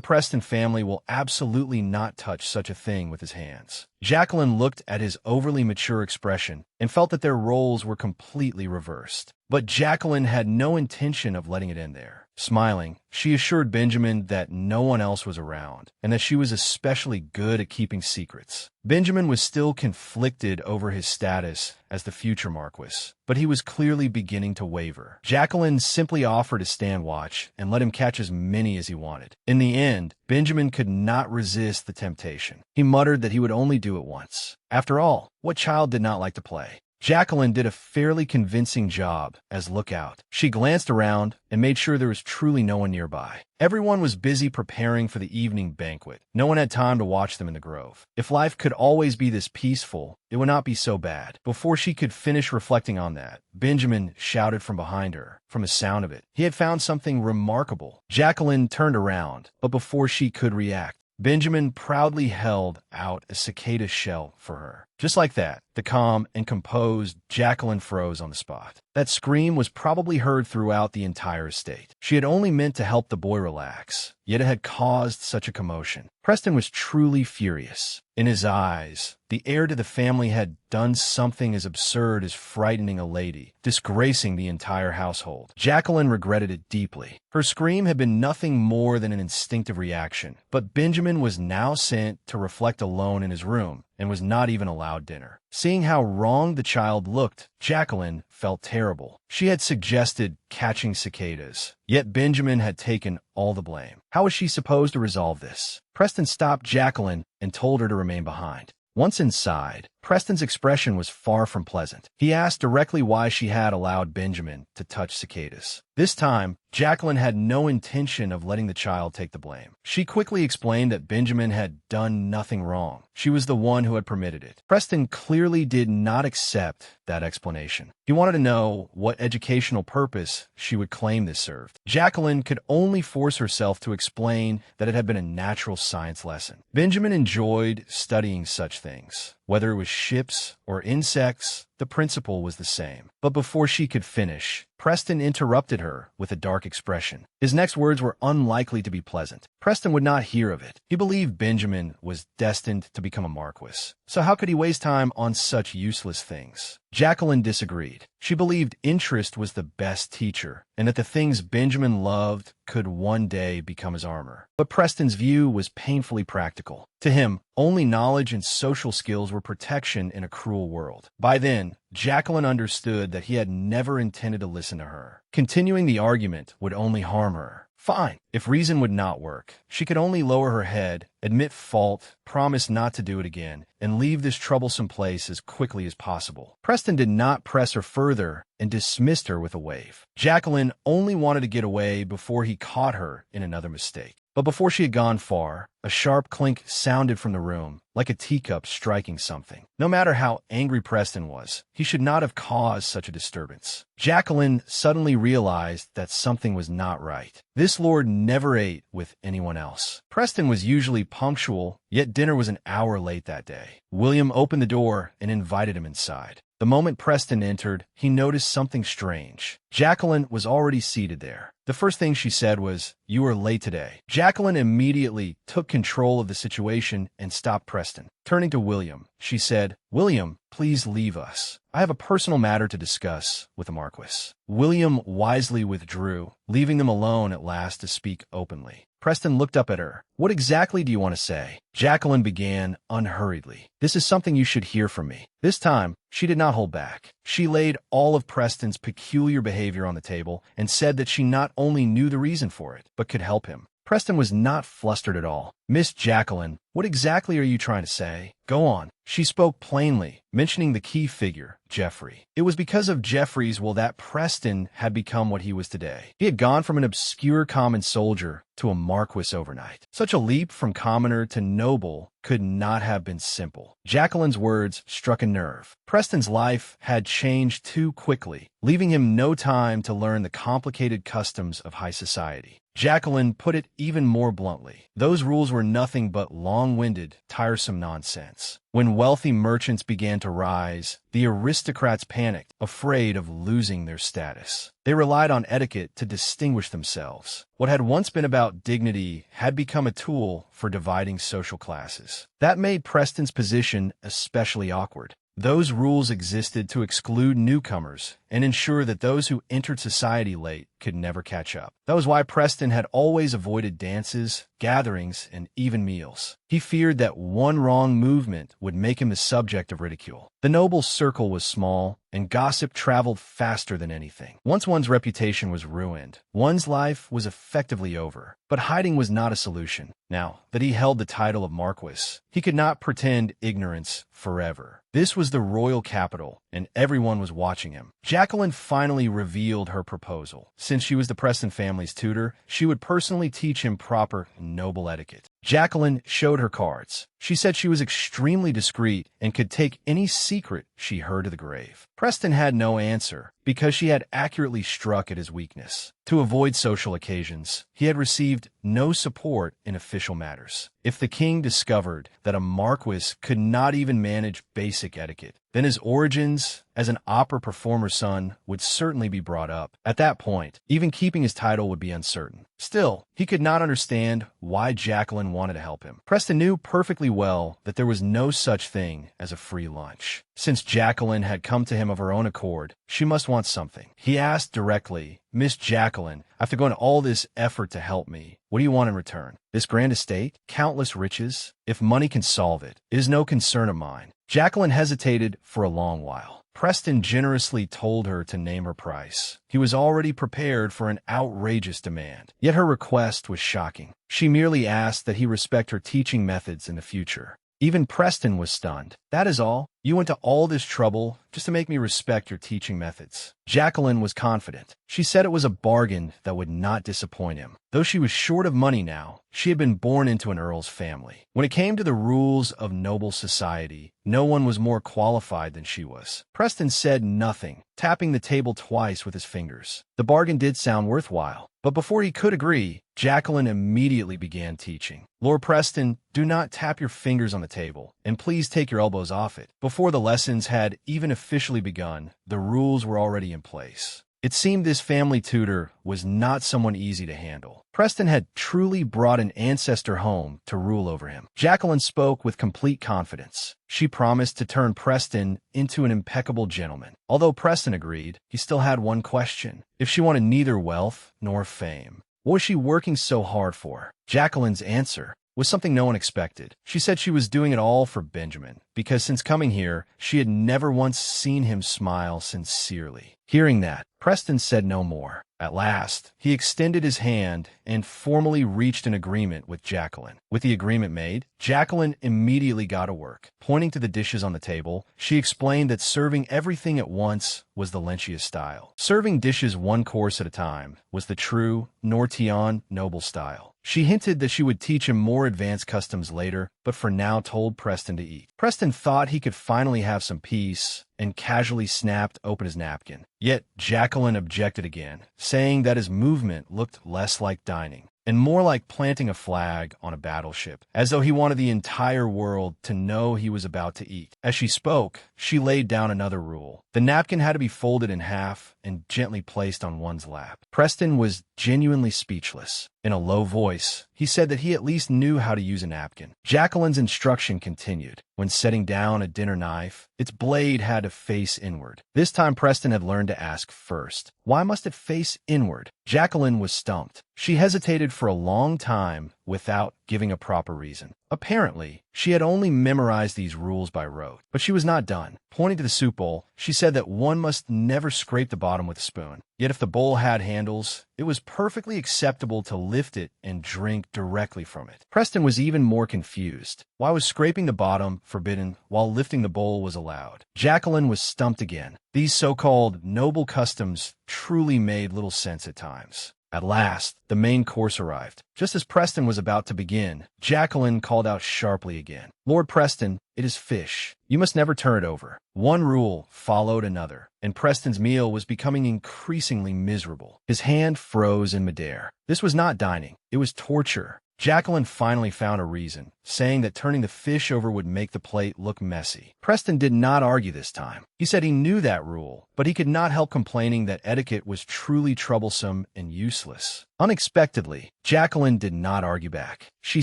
Preston family will absolutely not touch such a thing with his hands." Jacqueline looked at his overly mature expression and felt that their roles were completely reversed. But Jacqueline had no intention of letting it end there. Smiling, she assured Benjamin that no one else was around, and that she was especially good at keeping secrets. Benjamin was still conflicted over his status as the future Marquess, but he was clearly beginning to waver. Jacqueline simply offered to stand watch and let him catch as many as he wanted. In the end, Benjamin could not resist the temptation. He muttered that he would only do it once. After all, what child did not like to play? Jacqueline did a fairly convincing job as lookout. She glanced around and made sure there was truly no one nearby. Everyone was busy preparing for the evening banquet. No one had time to watch them in the grove. If life could always be this peaceful, it would not be so bad. Before she could finish reflecting on that, Benjamin shouted from behind her. From the sound of it, he had found something remarkable. Jacqueline turned around, but before she could react, Benjamin proudly held out a cicada shell for her. Just like that, the calm and composed Jacqueline froze on the spot. That scream was probably heard throughout the entire estate. She had only meant to help the boy relax, yet it had caused such a commotion. Preston was truly furious. In his eyes, the heir to the family had done something as absurd as frightening a lady, disgracing the entire household. Jacqueline regretted it deeply. Her scream had been nothing more than an instinctive reaction, but Benjamin was now sent to reflect alone in his room, and was not even allowed dinner. Seeing how wrong the child looked, Jacqueline felt terrible. She had suggested catching cicadas, yet Benjamin had taken all the blame. How was she supposed to resolve this? Preston stopped Jacqueline and told her to remain behind. Once inside, Preston's expression was far from pleasant. He asked directly why she had allowed Benjamin to touch cicadas. This time, Jacqueline had no intention of letting the child take the blame. She quickly explained that Benjamin had done nothing wrong. She was the one who had permitted it. Preston clearly did not accept that explanation. He wanted to know what educational purpose she would claim this served. Jacqueline could only force herself to explain that it had been a natural science lesson. Benjamin enjoyed studying such things. Whether it was ships or insects, the principle was the same. But before she could finish, Preston interrupted her with a dark expression. His next words were unlikely to be pleasant. Preston would not hear of it. He believed Benjamin was destined to become a Marquess. So how could he waste time on such useless things? Jacqueline disagreed. She believed interest was the best teacher, and that the things Benjamin loved could one day become his armor. But Preston's view was painfully practical. To him, only knowledge and social skills were protection in a cruel world. By then, Jacqueline understood that he had never intended to listen to her. Continuing the argument would only harm her. Fine. If reason would not work, she could only lower her head, admit fault, promise not to do it again, and leave this troublesome place as quickly as possible. Preston did not press her further and dismissed her with a wave. Jacqueline only wanted to get away before he caught her in another mistake. But before she had gone far, a sharp clink sounded from the room, like a teacup striking something. No matter how angry Preston was, he should not have caused such a disturbance. Jacqueline suddenly realized that something was not right. This lord never ate with anyone else. Preston was usually punctual, yet dinner was an hour late that day. William opened the door and invited him inside. The moment Preston entered, he noticed something strange. Jacqueline was already seated there. The first thing she said was, "You are late today." Jacqueline immediately took control of the situation and stopped Preston. Turning to William, she said, "William, please leave us. I have a personal matter to discuss with the Marquess." William wisely withdrew, leaving them alone at last to speak openly. Preston looked up at her. "What exactly do you want to say?" Jacqueline began unhurriedly. "This is something you should hear from me." This time, she did not hold back. She laid all of Preston's peculiar behavior on the table and said that she not only knew the reason for it, but could help him. Preston was not flustered at all. "Miss Jacqueline, what exactly are you trying to say? Go on." She spoke plainly, mentioning the key figure, Geoffrey. It was because of Geoffrey's will that Preston had become what he was today. He had gone from an obscure common soldier to a Marquess overnight. Such a leap from commoner to noble could not have been simple. Jacqueline's words struck a nerve. Preston's life had changed too quickly, leaving him no time to learn the complicated customs of high society. Jacqueline put it even more bluntly. Those rules were nothing but long-winded, tiresome nonsense. When wealthy merchants began to rise, the aristocrats panicked, afraid of losing their status. They relied on etiquette to distinguish themselves. What had once been about dignity had become a tool for dividing social classes. That made Preston's position especially awkward. Those rules existed to exclude newcomers and ensure that those who entered society late could never catch up. That was why Preston had always avoided dances, gatherings, and even meals. He feared that one wrong movement would make him the subject of ridicule. The noble circle was small, and gossip traveled faster than anything. Once one's reputation was ruined, one's life was effectively over. But hiding was not a solution. Now that he held the title of Marquess, he could not pretend ignorance forever. This was the royal capital, and everyone was watching him. Jacqueline finally revealed her proposal. Since she was the Preston family's tutor, she would personally teach him proper noble etiquette. Jacqueline showed her cards. She said she was extremely discreet and could take any secret she heard to the grave. Preston had no answer, because she had accurately struck at his weakness. To avoid social occasions, he had received no support in official matters. If the king discovered that a Marquess could not even manage basic etiquette, then his origins as an opera performer's son would certainly be brought up. At that point, even keeping his title would be uncertain. Still, he could not understand why Jacqueline wanted to help him. Preston knew perfectly well that there was no such thing as a free lunch. Since Jacqueline had come to him of her own accord, she must want something. He asked directly, "Miss Jacqueline, after going to all this effort to help me, what do you want in return? This grand estate? Countless riches? If money can solve it, it is no concern of mine." Jacqueline hesitated for a long while. Preston generously told her to name her price. He was already prepared for an outrageous demand. Yet her request was shocking. She merely asked that he respect her teaching methods in the future. Even Preston was stunned. "That is all? You went to all this trouble just to make me respect your teaching methods?" Jacqueline was confident. She said it was a bargain that would not disappoint him. Though she was short of money now, she had been born into an earl's family. When it came to the rules of noble society, no one was more qualified than she was. Preston said nothing, tapping the table twice with his fingers. The bargain did sound worthwhile. But before he could agree, Jacqueline immediately began teaching. "Lord Preston, do not tap your fingers on the table, and please take your elbows off it." Before the lessons had even officially begun, the rules were already in place. It seemed this family tutor was not someone easy to handle. Preston had truly brought an ancestor home to rule over him. Jacqueline spoke with complete confidence. She promised to turn Preston into an impeccable gentleman. Although Preston agreed, he still had one question. If she wanted neither wealth nor fame, what was she working so hard for? Jacqueline's answer was something no one expected. She said she was doing it all for Benjamin. because since coming here, she had never once seen him smile sincerely. Hearing that, Preston said no more. At last, he extended his hand and formally reached an agreement with Jacqueline. With the agreement made, Jacqueline immediately got to work. Pointing to the dishes on the table, she explained that serving everything at once was the Lencia style. Serving dishes one course at a time was the true Nortion noble style. She hinted that she would teach him more advanced customs later, but for now told Preston to eat. Preston thought he could finally have some peace and casually snapped open his napkin. Yet Jacqueline objected again, saying that his movement looked less like dining and more like planting a flag on a battleship, as though he wanted the entire world to know he was about to eat. As she spoke, she laid down another rule. The napkin had to be folded in half and gently placed on one's lap. Preston was genuinely speechless. In a low voice, he said that he at least knew how to use a napkin. Jacqueline's instruction continued. When setting down a dinner knife, its blade had to face inward. This time Preston had learned to ask first, why must it face inward? Jacqueline was stumped. She hesitated for a long time without giving a proper reason. Apparently, she had only memorized these rules by rote, but she was not done. Pointing to the soup bowl, she said that one must never scrape the bottom with a spoon. Yet if the bowl had handles, it was perfectly acceptable to lift it and drink directly from it. Preston was even more confused. Why was scraping the bottom forbidden while lifting the bowl was allowed? Jacqueline was stumped again. These so-called noble customs truly made little sense at times. At last, the main course arrived. Just as Preston was about to begin, Jacqueline called out sharply again, "Lord Preston, it is fish. You must never turn it over." One rule followed another, and Preston's meal was becoming increasingly miserable. His hand froze in midair. This was not dining. It was torture. Jacqueline finally found a reason, saying that turning the fish over would make the plate look messy. Preston did not argue this time. He said he knew that rule, but he could not help complaining that etiquette was truly troublesome and useless. Unexpectedly, Jacqueline did not argue back. She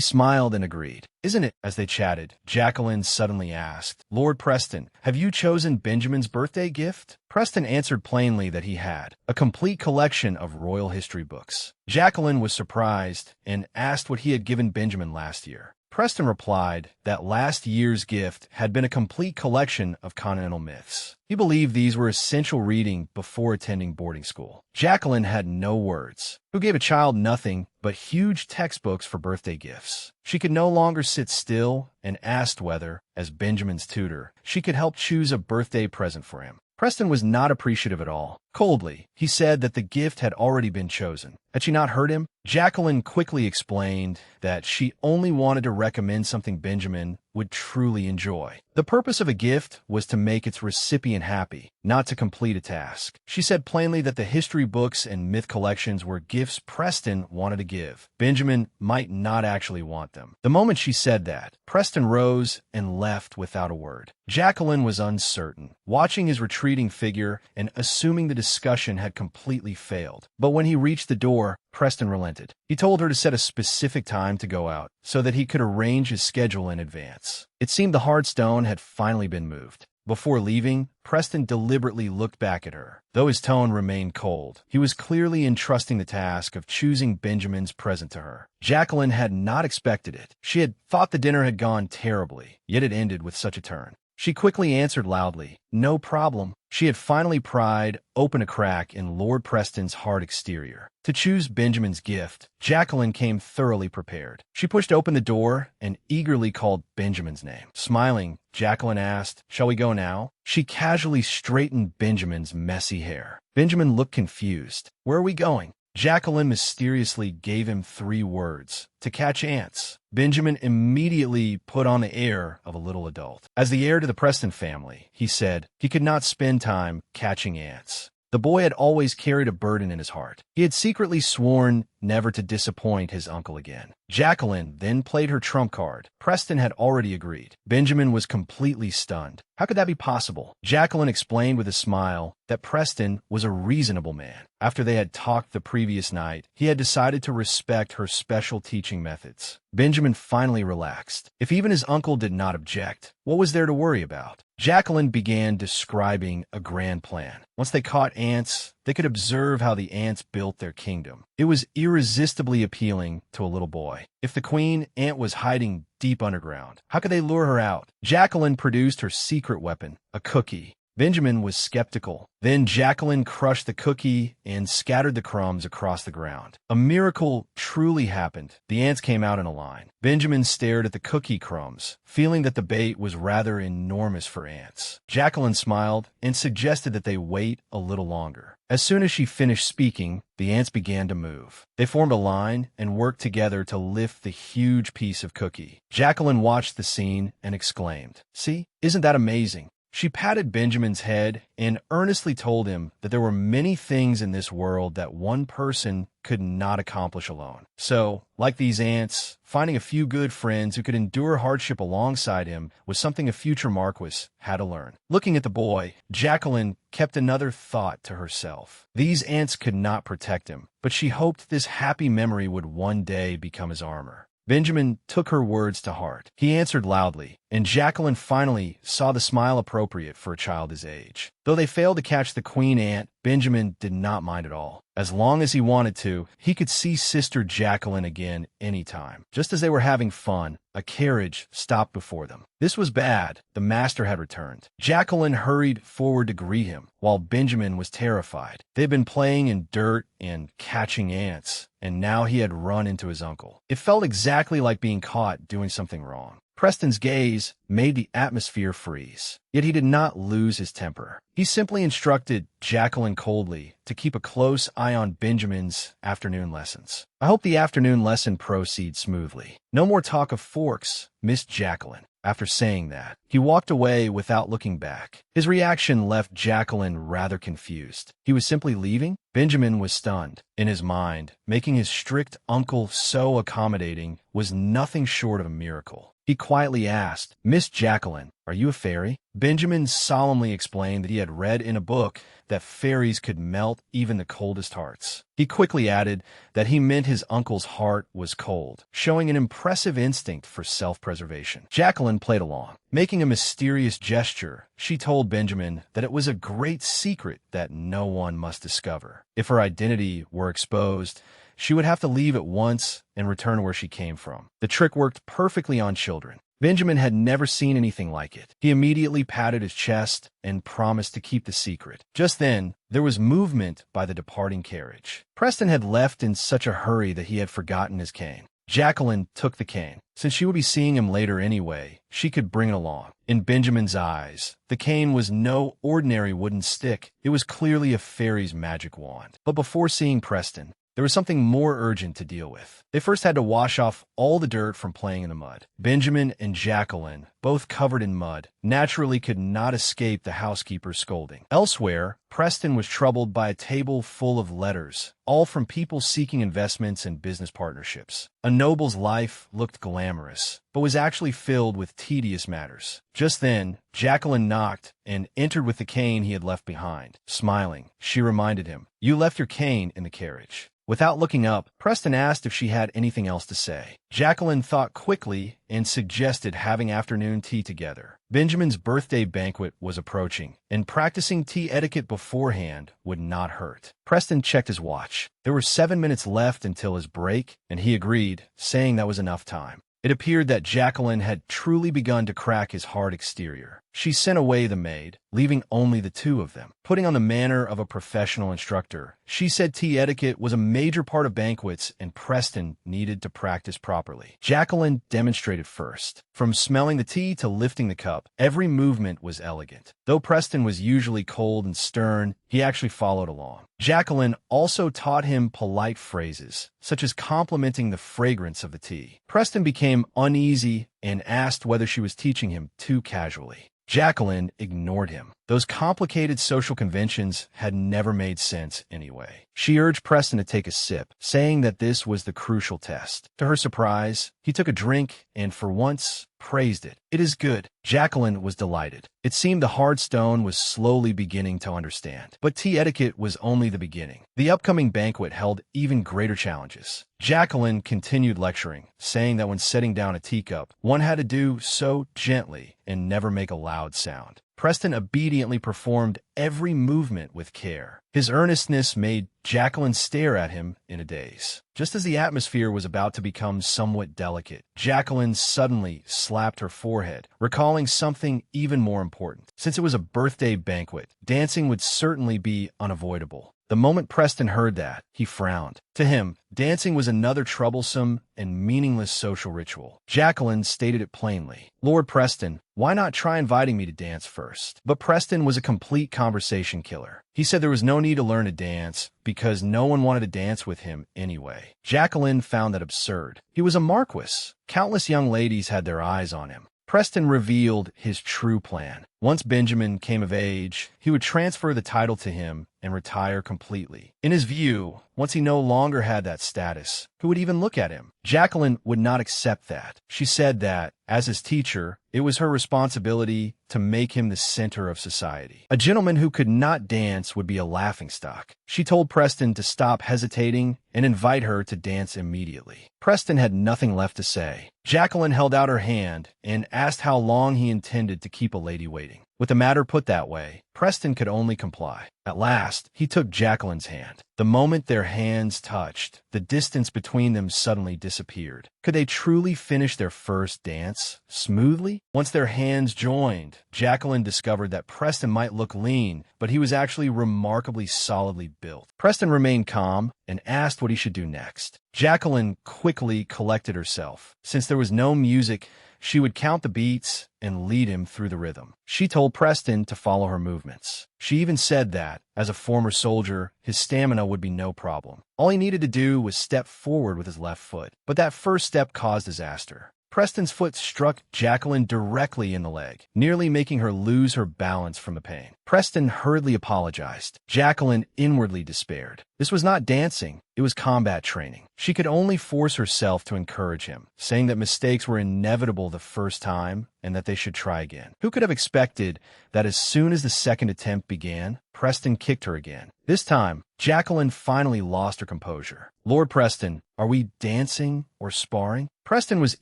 smiled and agreed. "Isn't it?" As they chatted, Jacqueline suddenly asked, "Lord Preston, have you chosen Benjamin's birthday gift?" Preston answered plainly that he had, a complete collection of royal history books. Jacqueline was surprised and asked what he had given Benjamin last year. Preston replied that last year's gift had been a complete collection of continental myths. He believed these were essential reading before attending boarding school. Jacqueline had no words. Who gave a child nothing but huge textbooks for birthday gifts? She could no longer sit still and asked whether, as Benjamin's tutor, she could help choose a birthday present for him. Preston was not appreciative at all. Coldly, he said that the gift had already been chosen. Had she not heard him? Jacqueline quickly explained that she only wanted to recommend something Benjamin would truly enjoy. The purpose of a gift was to make its recipient happy, not to complete a task. She said plainly that the history books and myth collections were gifts Preston wanted to give. Benjamin might not actually want them. The moment she said that, Preston rose and left without a word. Jacqueline was uncertain, watching his retreating figure and assuming the discussion had completely failed. But when he reached the door, Preston relented. He told her to set a specific time to go out so that he could arrange his schedule in advance. It seemed the hard stone had finally been moved. Before leaving, Preston deliberately looked back at her. Though his tone remained cold, he was clearly entrusting the task of choosing Benjamin's present to her. Jacqueline had not expected it. She had thought the dinner had gone terribly, yet it ended with such a turn. She quickly answered loudly, "No problem." She had finally pried open a crack in Lord Preston's hard exterior. To choose Benjamin's gift, Jacqueline came thoroughly prepared. She pushed open the door and eagerly called Benjamin's name. Smiling, Jacqueline asked, "Shall we go now?" She casually straightened Benjamin's messy hair. Benjamin looked confused. "Where are we going?" Jacqueline mysteriously gave him 3 words: to catch ants. Benjamin immediately put on the air of a little adult. As the heir to the Preston family, he said he could not spend time catching ants. The boy had always carried a burden in his heart. He had secretly sworn never to disappoint his uncle again. Jacqueline then played her trump card. Preston had already agreed. Benjamin was completely stunned. How could that be possible? Jacqueline explained with a smile that Preston was a reasonable man. After they had talked the previous night, he had decided to respect her special teaching methods. Benjamin finally relaxed. If even his uncle did not object, what was there to worry about? Jacqueline began describing a grand plan. Once they caught ants, they could observe how the ants built their kingdom. It was irresistibly appealing to a little boy. If the queen ant was hiding deep underground, how could they lure her out? Jacqueline produced her secret weapon, a cookie. Benjamin was skeptical. Then Jacqueline crushed the cookie and scattered the crumbs across the ground. A miracle truly happened. The ants came out in a line. Benjamin stared at the cookie crumbs, feeling that the bait was rather enormous for ants. Jacqueline smiled and suggested that they wait a little longer. As soon as she finished speaking, the ants began to move. They formed a line and worked together to lift the huge piece of cookie. Jacqueline watched the scene and exclaimed, "See, isn't that amazing?" She patted Benjamin's head and earnestly told him that there were many things in this world that one person could not accomplish alone. So, like these ants, finding a few good friends who could endure hardship alongside him was something a future Marquess had to learn. Looking at the boy, Jacqueline kept another thought to herself. These ants could not protect him, but she hoped this happy memory would one day become his armor. Benjamin took her words to heart. He answered loudly, and Jacqueline finally saw the smile appropriate for a child his age. Though they failed to catch the queen ant, Benjamin did not mind at all. As long as he wanted to, he could see Sister Jacqueline again anytime. Just as they were having fun, a carriage stopped before them. This was bad. The master had returned. Jacqueline hurried forward to greet him, while Benjamin was terrified. They had been playing in dirt and catching ants, and now he had run into his uncle. It felt exactly like being caught doing something wrong. Preston's gaze made the atmosphere freeze. Yet he did not lose his temper. He simply instructed Jacqueline coldly to keep a close eye on Benjamin's afternoon lessons. "I hope the afternoon lesson proceeds smoothly. No more talk of forks, Miss Jacqueline." After saying that, he walked away without looking back. His reaction left Jacqueline rather confused. He was simply leaving? Benjamin was stunned. In his mind, making his strict uncle so accommodating was nothing short of a miracle. He quietly asked, "Miss Jacqueline, are you a fairy?" Benjamin solemnly explained that he had read in a book that fairies could melt even the coldest hearts. He quickly added that he meant his uncle's heart was cold, showing an impressive instinct for self-preservation. Jacqueline played along. Making a mysterious gesture, she told Benjamin that it was a great secret that no one must discover. If her identity were exposed, she would have to leave at once and return where she came from. The trick worked perfectly on children. Benjamin had never seen anything like it. He immediately patted his chest and promised to keep the secret. Just then, there was movement by the departing carriage. Preston had left in such a hurry that he had forgotten his cane. Jacqueline took the cane. Since she would be seeing him later anyway, she could bring it along. In Benjamin's eyes, the cane was no ordinary wooden stick. It was clearly a fairy's magic wand. But before seeing Preston, there was something more urgent to deal with. They first had to wash off all the dirt from playing in the mud. Benjamin and Jacqueline, both covered in mud, naturally could not escape the housekeeper's scolding. Elsewhere, Preston was troubled by a table full of letters, all from people seeking investments and business partnerships. A noble's life looked glamorous, but was actually filled with tedious matters. Just then, Jacqueline knocked and entered with the cane he had left behind. Smiling, she reminded him, "You left your cane in the carriage." Without looking up, Preston asked if she had anything else to say. Jacqueline thought quickly and suggested having afternoon tea together. Benjamin's birthday banquet was approaching, and practicing tea etiquette beforehand would not hurt. Preston checked his watch. There were 7 minutes left until his break, and he agreed, saying that was enough time. It appeared that Jacqueline had truly begun to crack his hard exterior. She sent away the maid, leaving only the two of them. Putting on the manner of a professional instructor, she said tea etiquette was a major part of banquets and Preston needed to practice properly. Jacqueline demonstrated first. From smelling the tea to lifting the cup, every movement was elegant. Though Preston was usually cold and stern, he actually followed along. Jacqueline also taught him polite phrases, such as complimenting the fragrance of the tea. Preston became uneasy and asked whether she was teaching him too casually. Jacqueline ignored him. Those complicated social conventions had never made sense anyway. She urged Preston to take a sip, saying that this was the crucial test. To her surprise, he took a drink and, for once, praised it. "It is good." Jacqueline was delighted. It seemed the hard stone was slowly beginning to understand. But tea etiquette was only the beginning. The upcoming banquet held even greater challenges. Jacqueline continued lecturing, saying that when setting down a teacup, one had to do so gently and never make a loud sound. Preston obediently performed every movement with care. His earnestness made Jacqueline stare at him in a daze. Just as the atmosphere was about to become somewhat delicate, Jacqueline suddenly slapped her forehead, recalling something even more important. Since it was a birthday banquet, dancing would certainly be unavoidable. The moment Preston heard that, he frowned. To him, dancing was another troublesome and meaningless social ritual. Jacqueline stated it plainly. "Lord Preston, why not try inviting me to dance first?" But Preston was a complete conversation killer. He said there was no need to learn to dance because no one wanted to dance with him anyway. Jacqueline found that absurd. He was a Marquess. Countless young ladies had their eyes on him. Preston revealed his true plan. Once Benjamin came of age, he would transfer the title to him and retire completely. In his view, once he no longer had that status, who would even look at him? Jacqueline would not accept that. She said that, as his teacher, it was her responsibility to make him the center of society. A gentleman who could not dance would be a laughingstock. She told Preston to stop hesitating and invite her to dance immediately. Preston had nothing left to say. Jacqueline held out her hand and asked how long he intended to keep a lady waiting. With the matter put that way, Preston could only comply. At last, he took Jacqueline's hand. The moment their hands touched, the distance between them suddenly disappeared. Could they truly finish their first dance smoothly? Once their hands joined, Jacqueline discovered that Preston might look lean, but he was actually remarkably solidly built. Preston remained calm and asked what he should do next. Jacqueline quickly collected herself. Since there was no music, she would count the beats and lead him through the rhythm. She told Preston to follow her movements. She even said that, as a former soldier, his stamina would be no problem. All he needed to do was step forward with his left foot. But that first step caused disaster. Preston's foot struck Jacqueline directly in the leg, nearly making her lose her balance from the pain. Preston hurriedly apologized. Jacqueline inwardly despaired. This was not dancing, it was combat training. She could only force herself to encourage him, saying that mistakes were inevitable the first time and that they should try again. Who could have expected that as soon as the second attempt began, Preston kicked her again? This time, Jacqueline finally lost her composure. "Lord Preston, are we dancing or sparring?" Preston was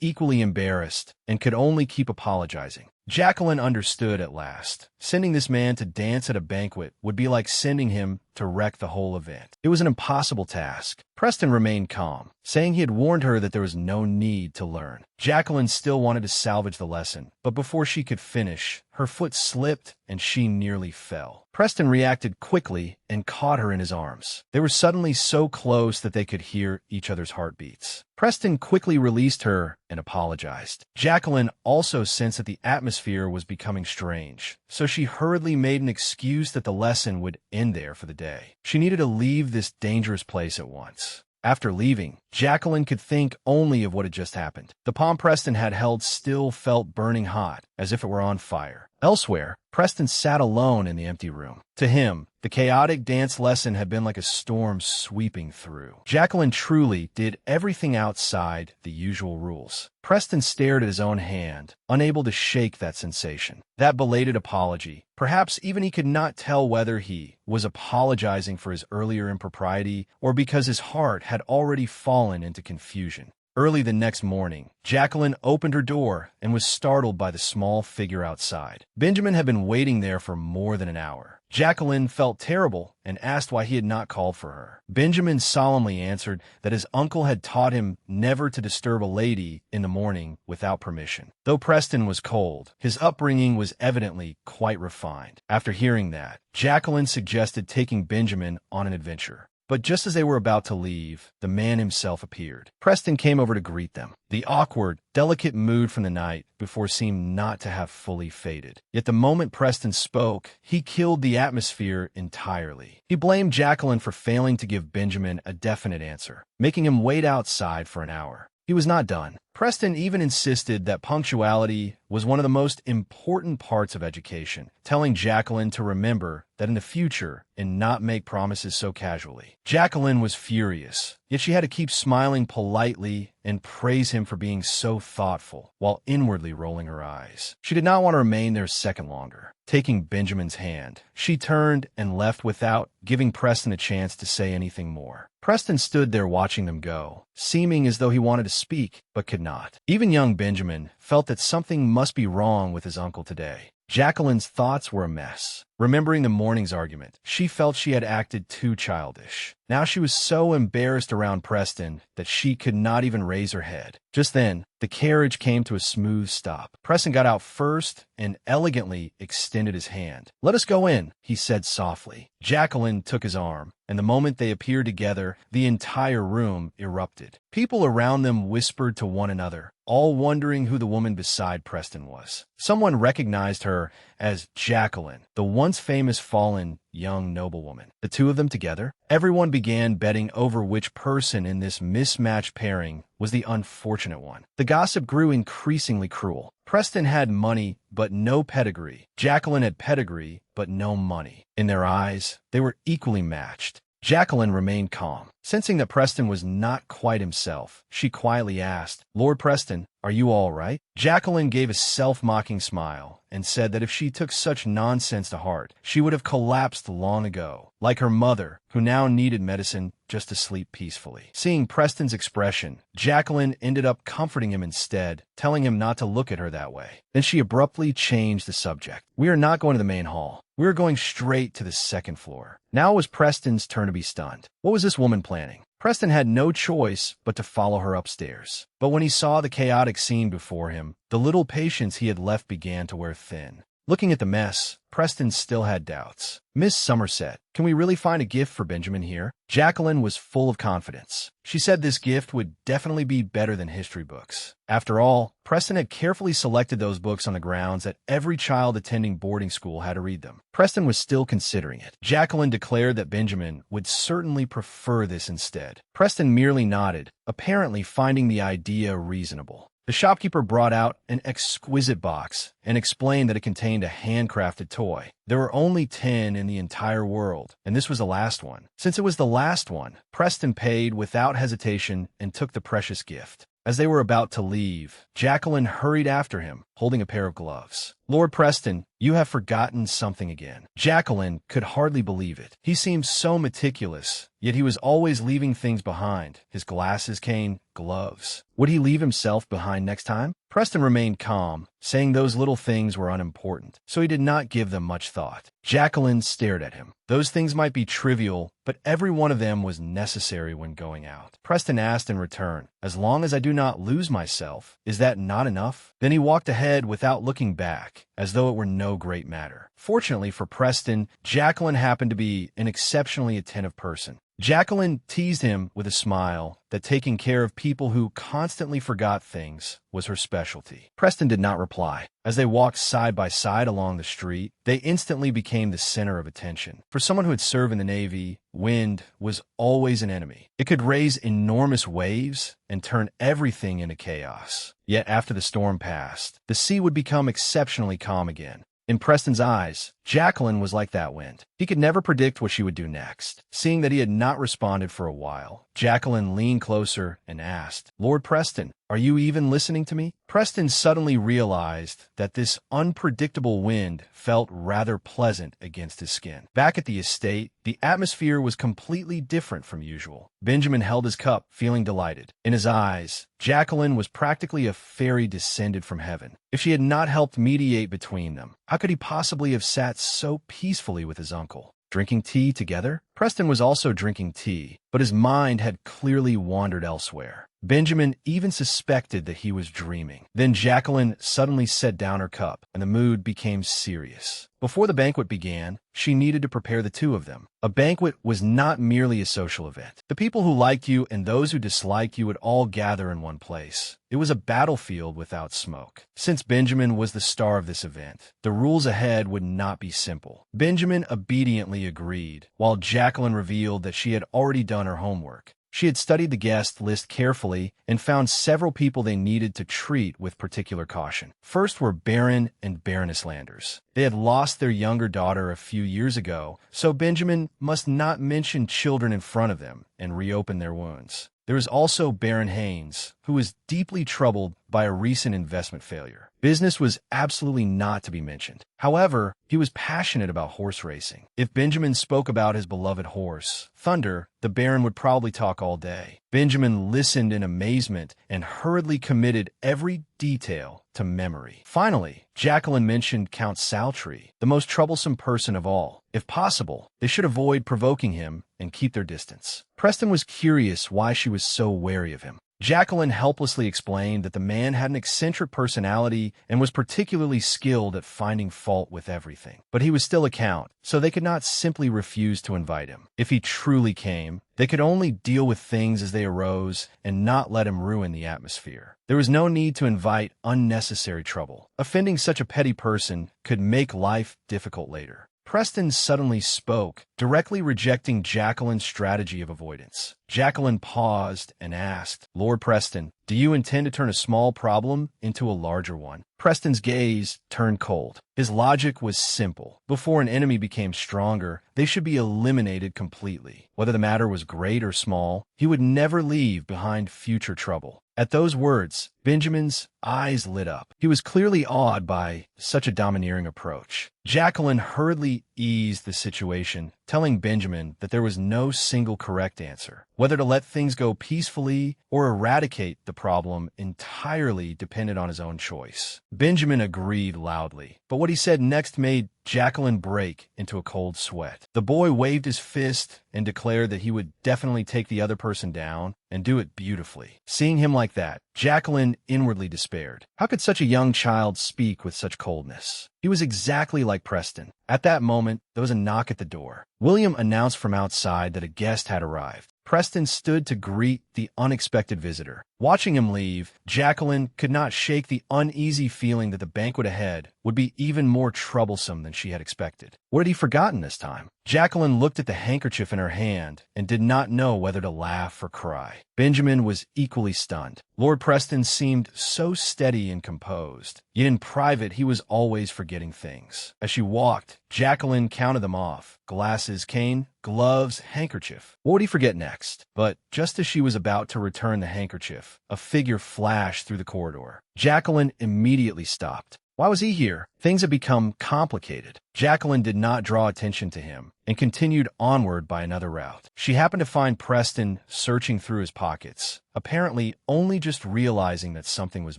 equally embarrassed and could only keep apologizing. Jacqueline understood at last. Sending this man to dance at a banquet would be like sending him to wreck the whole event. It was an impossible task. Preston remained calm, saying he had warned her that there was no need to learn. Jacqueline still wanted to salvage the lesson, but before she could finish, her foot slipped and she nearly fell. Preston reacted quickly and caught her in his arms. They were suddenly so close that they could hear each other's heartbeats. Preston quickly released her and apologized. Jacqueline also sensed that the atmosphere was becoming strange, so she hurriedly made an excuse that the lesson would end there for the day. She needed to leave this dangerous place at once. After leaving, Jacqueline could think only of what had just happened. The palm Preston had held still felt burning hot, as if it were on fire. Elsewhere, Preston sat alone in the empty room. To him, the chaotic dance lesson had been like a storm sweeping through. Jacqueline truly did everything outside the usual rules. Preston stared at his own hand, unable to shake that sensation. That belated apology. Perhaps even he could not tell whether he was apologizing for his earlier impropriety or because his heart had already fallen into confusion. Early the next morning, Jacqueline opened her door and was startled by the small figure outside. Benjamin had been waiting there for more than an hour. Jacqueline felt terrible and asked why he had not called for her. Benjamin solemnly answered that his uncle had taught him never to disturb a lady in the morning without permission. Though Preston was cold, his upbringing was evidently quite refined. After hearing that, Jacqueline suggested taking Benjamin on an adventure. But just as they were about to leave, the man himself appeared. Preston came over to greet them. The awkward, delicate mood from the night before seemed not to have fully faded. Yet the moment Preston spoke, he killed the atmosphere entirely. He blamed Jacqueline for failing to give Benjamin a definite answer, making him wait outside for an hour. He was not done. Preston even insisted that punctuality was one of the most important parts of education, telling Jacqueline to remember that in the future and not make promises so casually. Jacqueline was furious, yet she had to keep smiling politely and praise him for being so thoughtful, while inwardly rolling her eyes. She did not want to remain there a second longer. Taking Benjamin's hand, she turned and left without giving Preston a chance to say anything more. Preston stood there watching them go, seeming as though he wanted to speak, but could not. Even young Benjamin felt that something must be wrong with his uncle today. Jacqueline's thoughts were a mess. Remembering the morning's argument, she felt she had acted too childish. Now she was so embarrassed around Preston that she could not even raise her head. Just then, the carriage came to a smooth stop. Preston got out first and elegantly extended his hand. "Let us go in," he said softly. Jacqueline took his arm, and the moment they appeared together, the entire room erupted. People around them whispered to one another, all wondering who the woman beside Preston was. Someone recognized her as Jacqueline, the once famous fallen young noblewoman. The two of them together? Everyone began betting over which person in this mismatched pairing was the unfortunate one. The gossip grew increasingly cruel. Preston had money, but no pedigree. Jacqueline had pedigree, but no money. In their eyes, they were equally matched. Jacqueline remained calm. Sensing that Preston was not quite himself, she quietly asked, "Lord Preston, are you all right?" Jacqueline gave a self-mocking smile and said that if she took such nonsense to heart, she would have collapsed long ago, like her mother, who now needed medicine just to sleep peacefully. Seeing Preston's expression, Jacqueline ended up comforting him instead, telling him not to look at her that way. Then she abruptly changed the subject. "We are not going to the main hall. We are going straight to the second floor." Now it was Preston's turn to be stunned. What was this woman planning? Preston had no choice but to follow her upstairs. But when he saw the chaotic scene before him, the little patience he had left began to wear thin. Looking at the mess, Preston still had doubts. "Miss Somerset, can we really find a gift for Benjamin here?" Jacqueline was full of confidence. She said this gift would definitely be better than history books. After all, Preston had carefully selected those books on the grounds that every child attending boarding school had to read them. Preston was still considering it. Jacqueline declared that Benjamin would certainly prefer this instead. Preston merely nodded, apparently finding the idea reasonable. The shopkeeper brought out an exquisite box and explained that it contained a handcrafted toy. There were only 10 in the entire world, and this was the last one. Since it was the last one, Preston paid without hesitation and took the precious gift. As they were about to leave, Jacqueline hurried after him, holding a pair of gloves. "Lord Preston, you have forgotten something again." Jacqueline could hardly believe it. He seemed so meticulous, yet he was always leaving things behind. His glasses, cane, gloves. Would he leave himself behind next time? Preston remained calm, saying those little things were unimportant, so he did not give them much thought. Jacqueline stared at him. Those things might be trivial, but every one of them was necessary when going out. Preston asked in return, "As long as I do not lose myself, is that not enough?" Then he walked ahead without looking back, as though it were no great matter. Fortunately for Preston, Jacqueline happened to be an exceptionally attentive person. Jacqueline teased him with a smile that taking care of people who constantly forgot things was her specialty. Preston did not reply. As they walked side by side along the street, they instantly became the center of attention. For someone who had served in the Navy, wind was always an enemy. It could raise enormous waves and turn everything into chaos. Yet after the storm passed, the sea would become exceptionally calm again. In Preston's eyes, Jacqueline was like that wind. He could never predict what she would do next. Seeing that he had not responded for a while, Jacqueline leaned closer and asked, "Lord Preston, are you even listening to me?" Preston suddenly realized that this unpredictable wind felt rather pleasant against his skin. Back at the estate, the atmosphere was completely different from usual. Benjamin held his cup, feeling delighted. In his eyes, Jacqueline was practically a fairy descended from heaven. If she had not helped mediate between them, how could he possibly have sat so peacefully with his uncle? Drinking tea together? Preston was also drinking tea, but his mind had clearly wandered elsewhere. Benjamin even suspected that he was dreaming. Then Jacqueline suddenly set down her cup, and the mood became serious. Before the banquet began, she needed to prepare the two of them. A banquet was not merely a social event. The people who liked you and those who disliked you would all gather in one place. It was a battlefield without smoke. Since Benjamin was the star of this event, the rules ahead would not be simple. Benjamin obediently agreed, while Jacqueline revealed that she had already done her homework. She had studied the guest list carefully and found several people they needed to treat with particular caution. First were Baron and Baroness Landers. They had lost their younger daughter a few years ago, so Benjamin must not mention children in front of them and reopen their wounds. There was also Baron Haynes, who was deeply troubled by a recent investment failure. Business was absolutely not to be mentioned. However, he was passionate about horse racing. If Benjamin spoke about his beloved horse, Thunder, the Baron would probably talk all day. Benjamin listened in amazement and hurriedly committed every detail to memory. Finally, Jacqueline mentioned Count Saltree, the most troublesome person of all. If possible, they should avoid provoking him and keep their distance. Preston was curious why she was so wary of him. Jacqueline helplessly explained that the man had an eccentric personality and was particularly skilled at finding fault with everything. But he was still a count, so they could not simply refuse to invite him. If he truly came, they could only deal with things as they arose and not let him ruin the atmosphere. There was no need to invite unnecessary trouble. Offending such a petty person could make life difficult later. Preston suddenly spoke, directly rejecting Jacqueline's strategy of avoidance. Jacqueline paused and asked, "Lord Preston, do you intend to turn a small problem into a larger one?" Preston's gaze turned cold. His logic was simple. Before an enemy became stronger, they should be eliminated completely. Whether the matter was great or small, he would never leave behind future trouble. At those words, Benjamin's eyes lit up. He was clearly awed by such a domineering approach. Jacqueline hurriedly eased the situation, telling Benjamin that there was no single correct answer. Whether to let things go peacefully or eradicate the problem entirely depended on his own choice. Benjamin agreed loudly, but what he said next made Jacqueline break into a cold sweat. The boy waved his fist and declared that he would definitely take the other person down and do it beautifully. Seeing him like that, Jacqueline inwardly despaired. How could such a young child speak with such coldness? He was exactly like Preston. At that moment, there was a knock at the door. William announced from outside that a guest had arrived. Preston stood to greet the unexpected visitor. Watching him leave, Jacqueline could not shake the uneasy feeling that the banquet ahead would be even more troublesome than she had expected. What had he forgotten this time? Jacqueline looked at the handkerchief in her hand and did not know whether to laugh or cry. Benjamin was equally stunned. Lord Preston seemed so steady and composed, yet in private he was always forgetting things. As she walked, Jacqueline counted them off: glasses, cane, gloves, handkerchief. What would he forget next? But just as she was about to return the handkerchief, a figure flashed through the corridor. Jacqueline immediately stopped. Why was he here? Things had become complicated. Jacqueline did not draw attention to him and continued onward by another route. She happened to find Preston searching through his pockets, apparently only just realizing that something was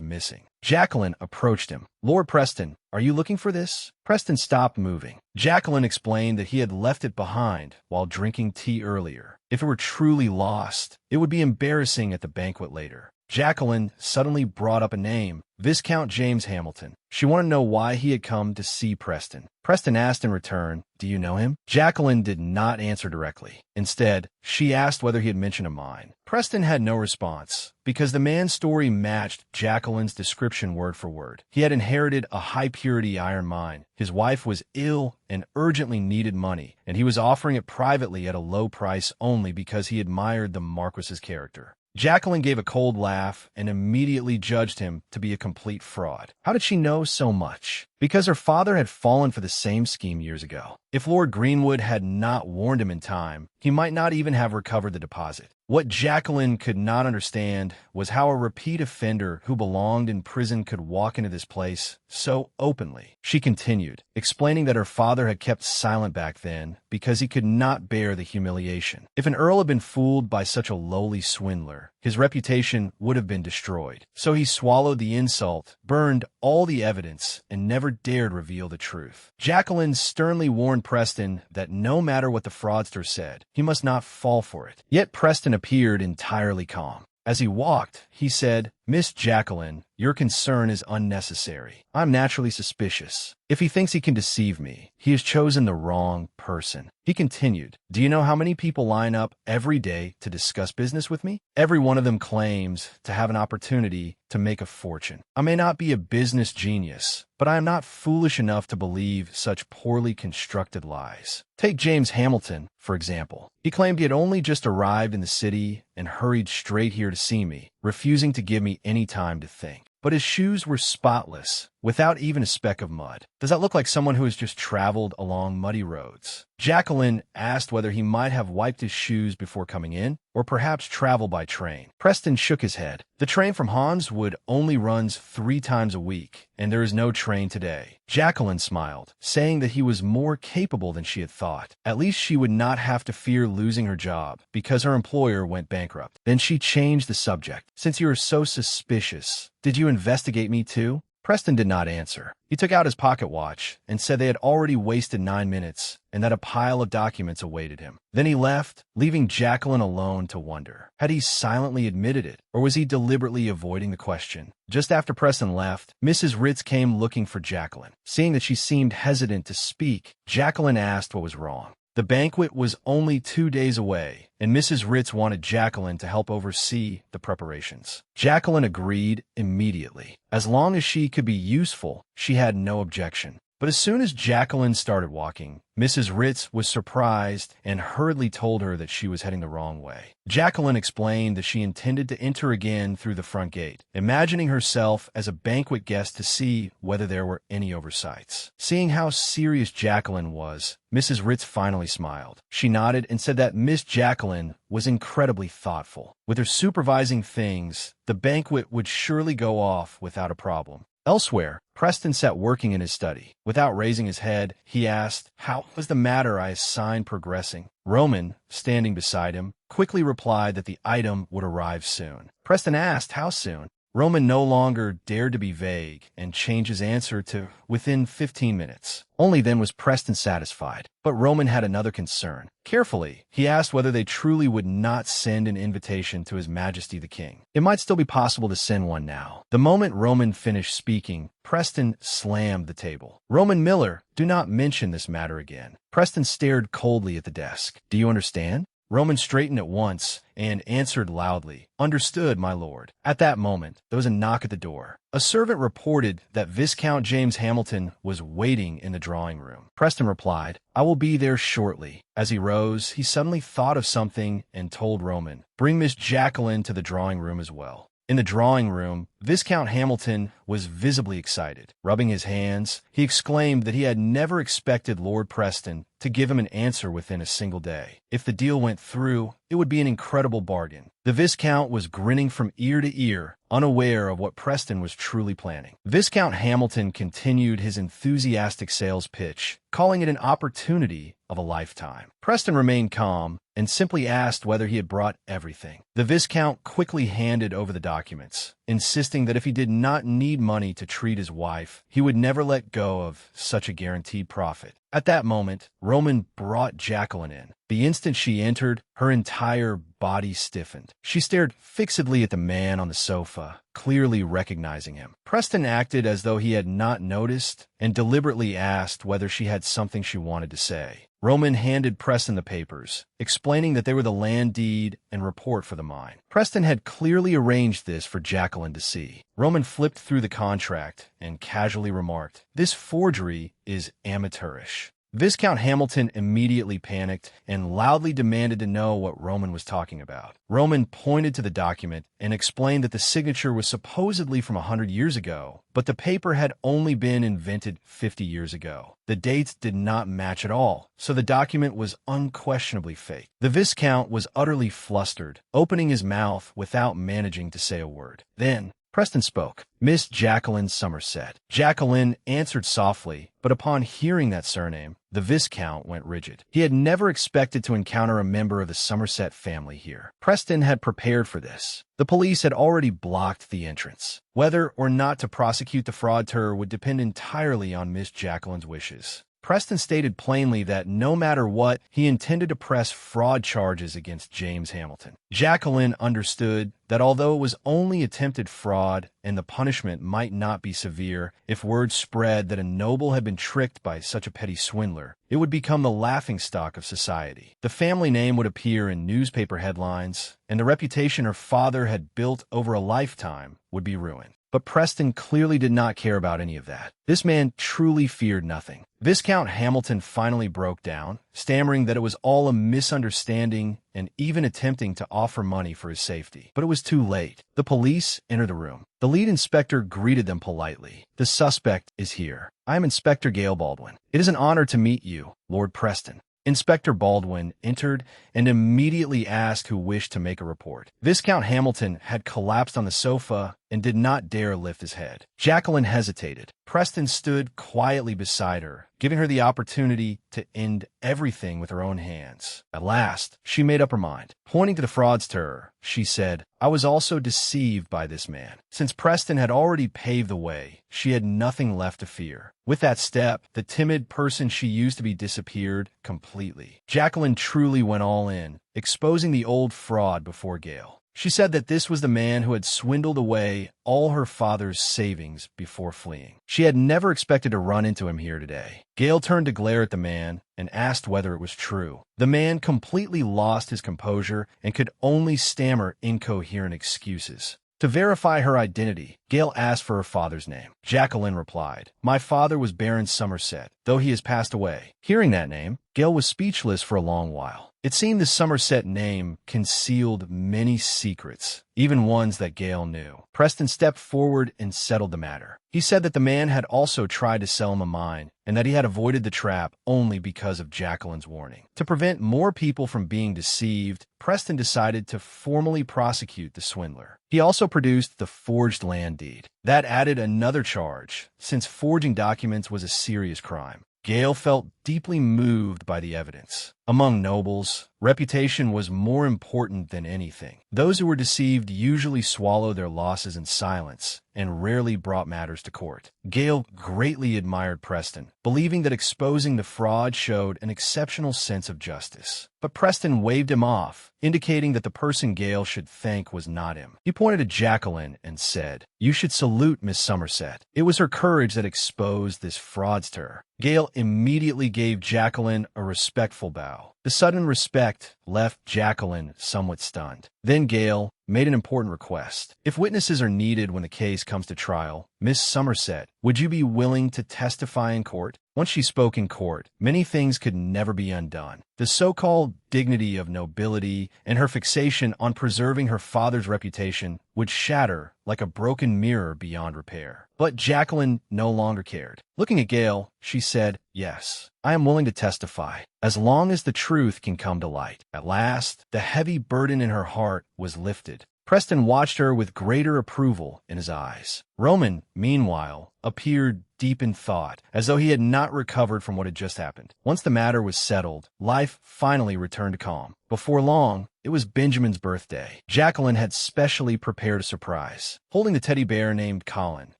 missing. Jacqueline approached him. "Lord Preston, are you looking for this?" Preston stopped moving. Jacqueline explained that he had left it behind while drinking tea earlier. If it were truly lost, it would be embarrassing at the banquet later. Jacqueline suddenly brought up a name: Viscount James Hamilton. She wanted to know why he had come to see Preston. Preston asked in return, "Do you know him?" Jacqueline did not answer directly. Instead, she asked whether he had mentioned a mine. Preston had no response, because the man's story matched Jacqueline's description word for word. He had inherited a high-purity iron mine. His wife was ill and urgently needed money, and he was offering it privately at a low price only because he admired the Marquess's character. Jacqueline gave a cold laugh and immediately judged him to be a complete fraud. How did she know so much? Because her father had fallen for the same scheme years ago. If Lord Greenwood had not warned him in time, he might not even have recovered the deposit. What Jacqueline could not understand was how a repeat offender who belonged in prison could walk into this place so openly. She continued, explaining that her father had kept silent back then because he could not bear the humiliation. If an earl had been fooled by such a lowly swindler, his reputation would have been destroyed. So he swallowed the insult, burned all the evidence, and never dared reveal the truth. Jacqueline sternly warned Preston that no matter what the fraudster said, he must not fall for it. Yet Preston appeared entirely calm. As he walked, he said, "Miss Jacqueline, your concern is unnecessary. I'm naturally suspicious. If he thinks he can deceive me, he has chosen the wrong person." He continued, "Do you know how many people line up every day to discuss business with me? Every one of them claims to have an opportunity to make a fortune. I may not be a business genius, but I am not foolish enough to believe such poorly constructed lies. Take James Hamilton, for example. He claimed he had only just arrived in the city and hurried straight here to see me, refusing to give me any time to think. But his shoes were spotless, without even a speck of mud. Does that look like someone who has just traveled along muddy roads?" Jacqueline asked whether he might have wiped his shoes before coming in. or perhaps travel by train. Preston shook his head. The train from Hanswood only runs 3 times a week, and there is no train today. Jacqueline smiled, saying that he was more capable than she had thought. At least she would not have to fear losing her job because her employer went bankrupt. Then she changed the subject. Since you are so suspicious, did you investigate me too? Preston did not answer. He took out his pocket watch and said they had already wasted 9 minutes and that a pile of documents awaited him. Then he left, leaving Jacqueline alone to wonder. Had he silently admitted it, or was he deliberately avoiding the question? Just after Preston left, Mrs. Ritz came looking for Jacqueline. Seeing that she seemed hesitant to speak, Jacqueline asked what was wrong. The banquet was only 2 days away, and Mrs. Ritz wanted Jacqueline to help oversee the preparations. Jacqueline agreed immediately. As long as she could be useful, she had no objection. But as soon as Jacqueline started walking, Mrs. Ritz was surprised and hurriedly told her that she was heading the wrong way. Jacqueline explained that she intended to enter again through the front gate, imagining herself as a banquet guest to see whether there were any oversights. Seeing how serious Jacqueline was, Mrs. Ritz finally smiled. She nodded and said that Miss Jacqueline was incredibly thoughtful. With her supervising things, the banquet would surely go off without a problem. Elsewhere, Preston sat working in his study. Without raising his head, he asked, "How was the matter I assigned progressing?" Roman, standing beside him, quickly replied that the item would arrive soon. Preston asked how soon. Roman no longer dared to be vague and changed his answer to within 15 minutes. Only then was Preston satisfied. But Roman had another concern. Carefully, he asked whether they truly would not send an invitation to His Majesty the King. It might still be possible to send one now. The moment Roman finished speaking, Preston slammed the table. "Roman Miller, do not mention this matter again." Preston stared coldly at the desk. "Do you understand?" Roman straightened at once and answered loudly, "Understood, my lord." At that moment, there was a knock at the door. A servant reported that Viscount James Hamilton was waiting in the drawing room. Preston replied, "I will be there shortly." As he rose, he suddenly thought of something and told Roman, "Bring Miss Jacqueline to the drawing room as well." In the drawing room, Viscount Hamilton was visibly excited. Rubbing his hands, he exclaimed that he had never expected Lord Preston to give him an answer within a single day. If the deal went through, it would be an incredible bargain. The Viscount was grinning from ear to ear, unaware of what Preston was truly planning. Viscount Hamilton continued his enthusiastic sales pitch, calling it an opportunity of a lifetime. Preston remained calm and simply asked whether he had brought everything. The Viscount quickly handed over the documents, insisting that if he did not need money to treat his wife, he would never let go of such a guaranteed profit. At that moment, Roman brought Jacqueline in. The instant she entered, her entire body stiffened. She stared fixedly at the man on the sofa, clearly recognizing him. Preston acted as though he had not noticed and deliberately asked whether she had something she wanted to say. Roman handed Preston the papers, explaining that they were the land deed and report for the mine. Preston had clearly arranged this for Jacqueline to see. Roman flipped through the contract and casually remarked, "This forgery is amateurish." Viscount Hamilton immediately panicked and loudly demanded to know what Roman was talking about. Roman pointed to the document and explained that the signature was supposedly from 100 years ago, but the paper had only been invented 50 years ago. The dates did not match at all, so the document was unquestionably fake. The Viscount was utterly flustered, opening his mouth without managing to say a word. Then, Preston spoke. "Miss Jacqueline Somerset." Jacqueline answered softly, but upon hearing that surname, the Viscount went rigid. He had never expected to encounter a member of the Somerset family here. Preston had prepared for this. The police had already blocked the entrance. Whether or not to prosecute the fraudster would depend entirely on Miss Jacqueline's wishes. Preston stated plainly that no matter what, he intended to press fraud charges against James Hamilton. Jacqueline understood that although it was only attempted fraud and the punishment might not be severe, if word spread that a noble had been tricked by such a petty swindler, it would become the laughingstock of society. The family name would appear in newspaper headlines, and the reputation her father had built over a lifetime would be ruined. But Preston clearly did not care about any of that. This man truly feared nothing. Viscount Hamilton finally broke down, stammering that it was all a misunderstanding and even attempting to offer money for his safety. But it was too late. The police entered the room. The lead inspector greeted them politely. "The suspect is here. I am Inspector Gale Baldwin. It is an honor to meet you, Lord Preston." Inspector Baldwin entered and immediately asked who wished to make a report. Viscount Hamilton had collapsed on the sofa and did not dare lift his head. Jacqueline hesitated. Preston stood quietly beside her, giving her the opportunity to end everything with her own hands. At last, she made up her mind. Pointing to the fraudster, she said, "I was also deceived by this man." Since Preston had already paved the way, she had nothing left to fear. With that step, the timid person she used to be disappeared completely. Jacqueline truly went all in, exposing the old fraud before Gale. She said that this was the man who had swindled away all her father's savings before fleeing. She had never expected to run into him here today. Gale turned to glare at the man and asked whether it was true. The man completely lost his composure and could only stammer incoherent excuses. To verify her identity, Gale asked for her father's name. Jacqueline replied, "My father was Baron Somerset, though he has passed away." Hearing that name, Gale was speechless for a long while. It seemed the Somerset name concealed many secrets, even ones that Gale knew. Preston stepped forward and settled the matter. He said that the man had also tried to sell him a mine, and that he had avoided the trap only because of Jacqueline's warning. To prevent more people from being deceived, Preston decided to formally prosecute the swindler. He also produced the forged land deed. That added another charge, since forging documents was a serious crime. Gale felt deeply moved by the evidence. Among nobles, reputation was more important than anything. Those who were deceived usually swallowed their losses in silence and rarely brought matters to court. Gale greatly admired Preston, believing that exposing the fraud showed an exceptional sense of justice. But Preston waved him off, indicating that the person Gale should thank was not him. He pointed to Jacqueline and said, "You should salute Miss Somerset. It was her courage that exposed this fraudster." Gale immediately gave Jacqueline a respectful bow. The sudden respect left Jacqueline somewhat stunned. Then Gale made an important request. "If witnesses are needed when the case comes to trial, Miss Somerset, would you be willing to testify in court?" Once she spoke in court, many things could never be undone. The so-called dignity of nobility and her fixation on preserving her father's reputation would shatter like a broken mirror beyond repair. But Jacqueline no longer cared. Looking at Gale, she said, "Yes, I am willing to testify, as long as the truth can come to light." At last, the heavy burden in her heart was lifted. Preston watched her with greater approval in his eyes. Roman, meanwhile, appeared deep in thought, as though he had not recovered from what had just happened. Once the matter was settled, life finally returned to calm. Before long, it was Benjamin's birthday. Jacqueline had specially prepared a surprise. Holding the teddy bear named Colin,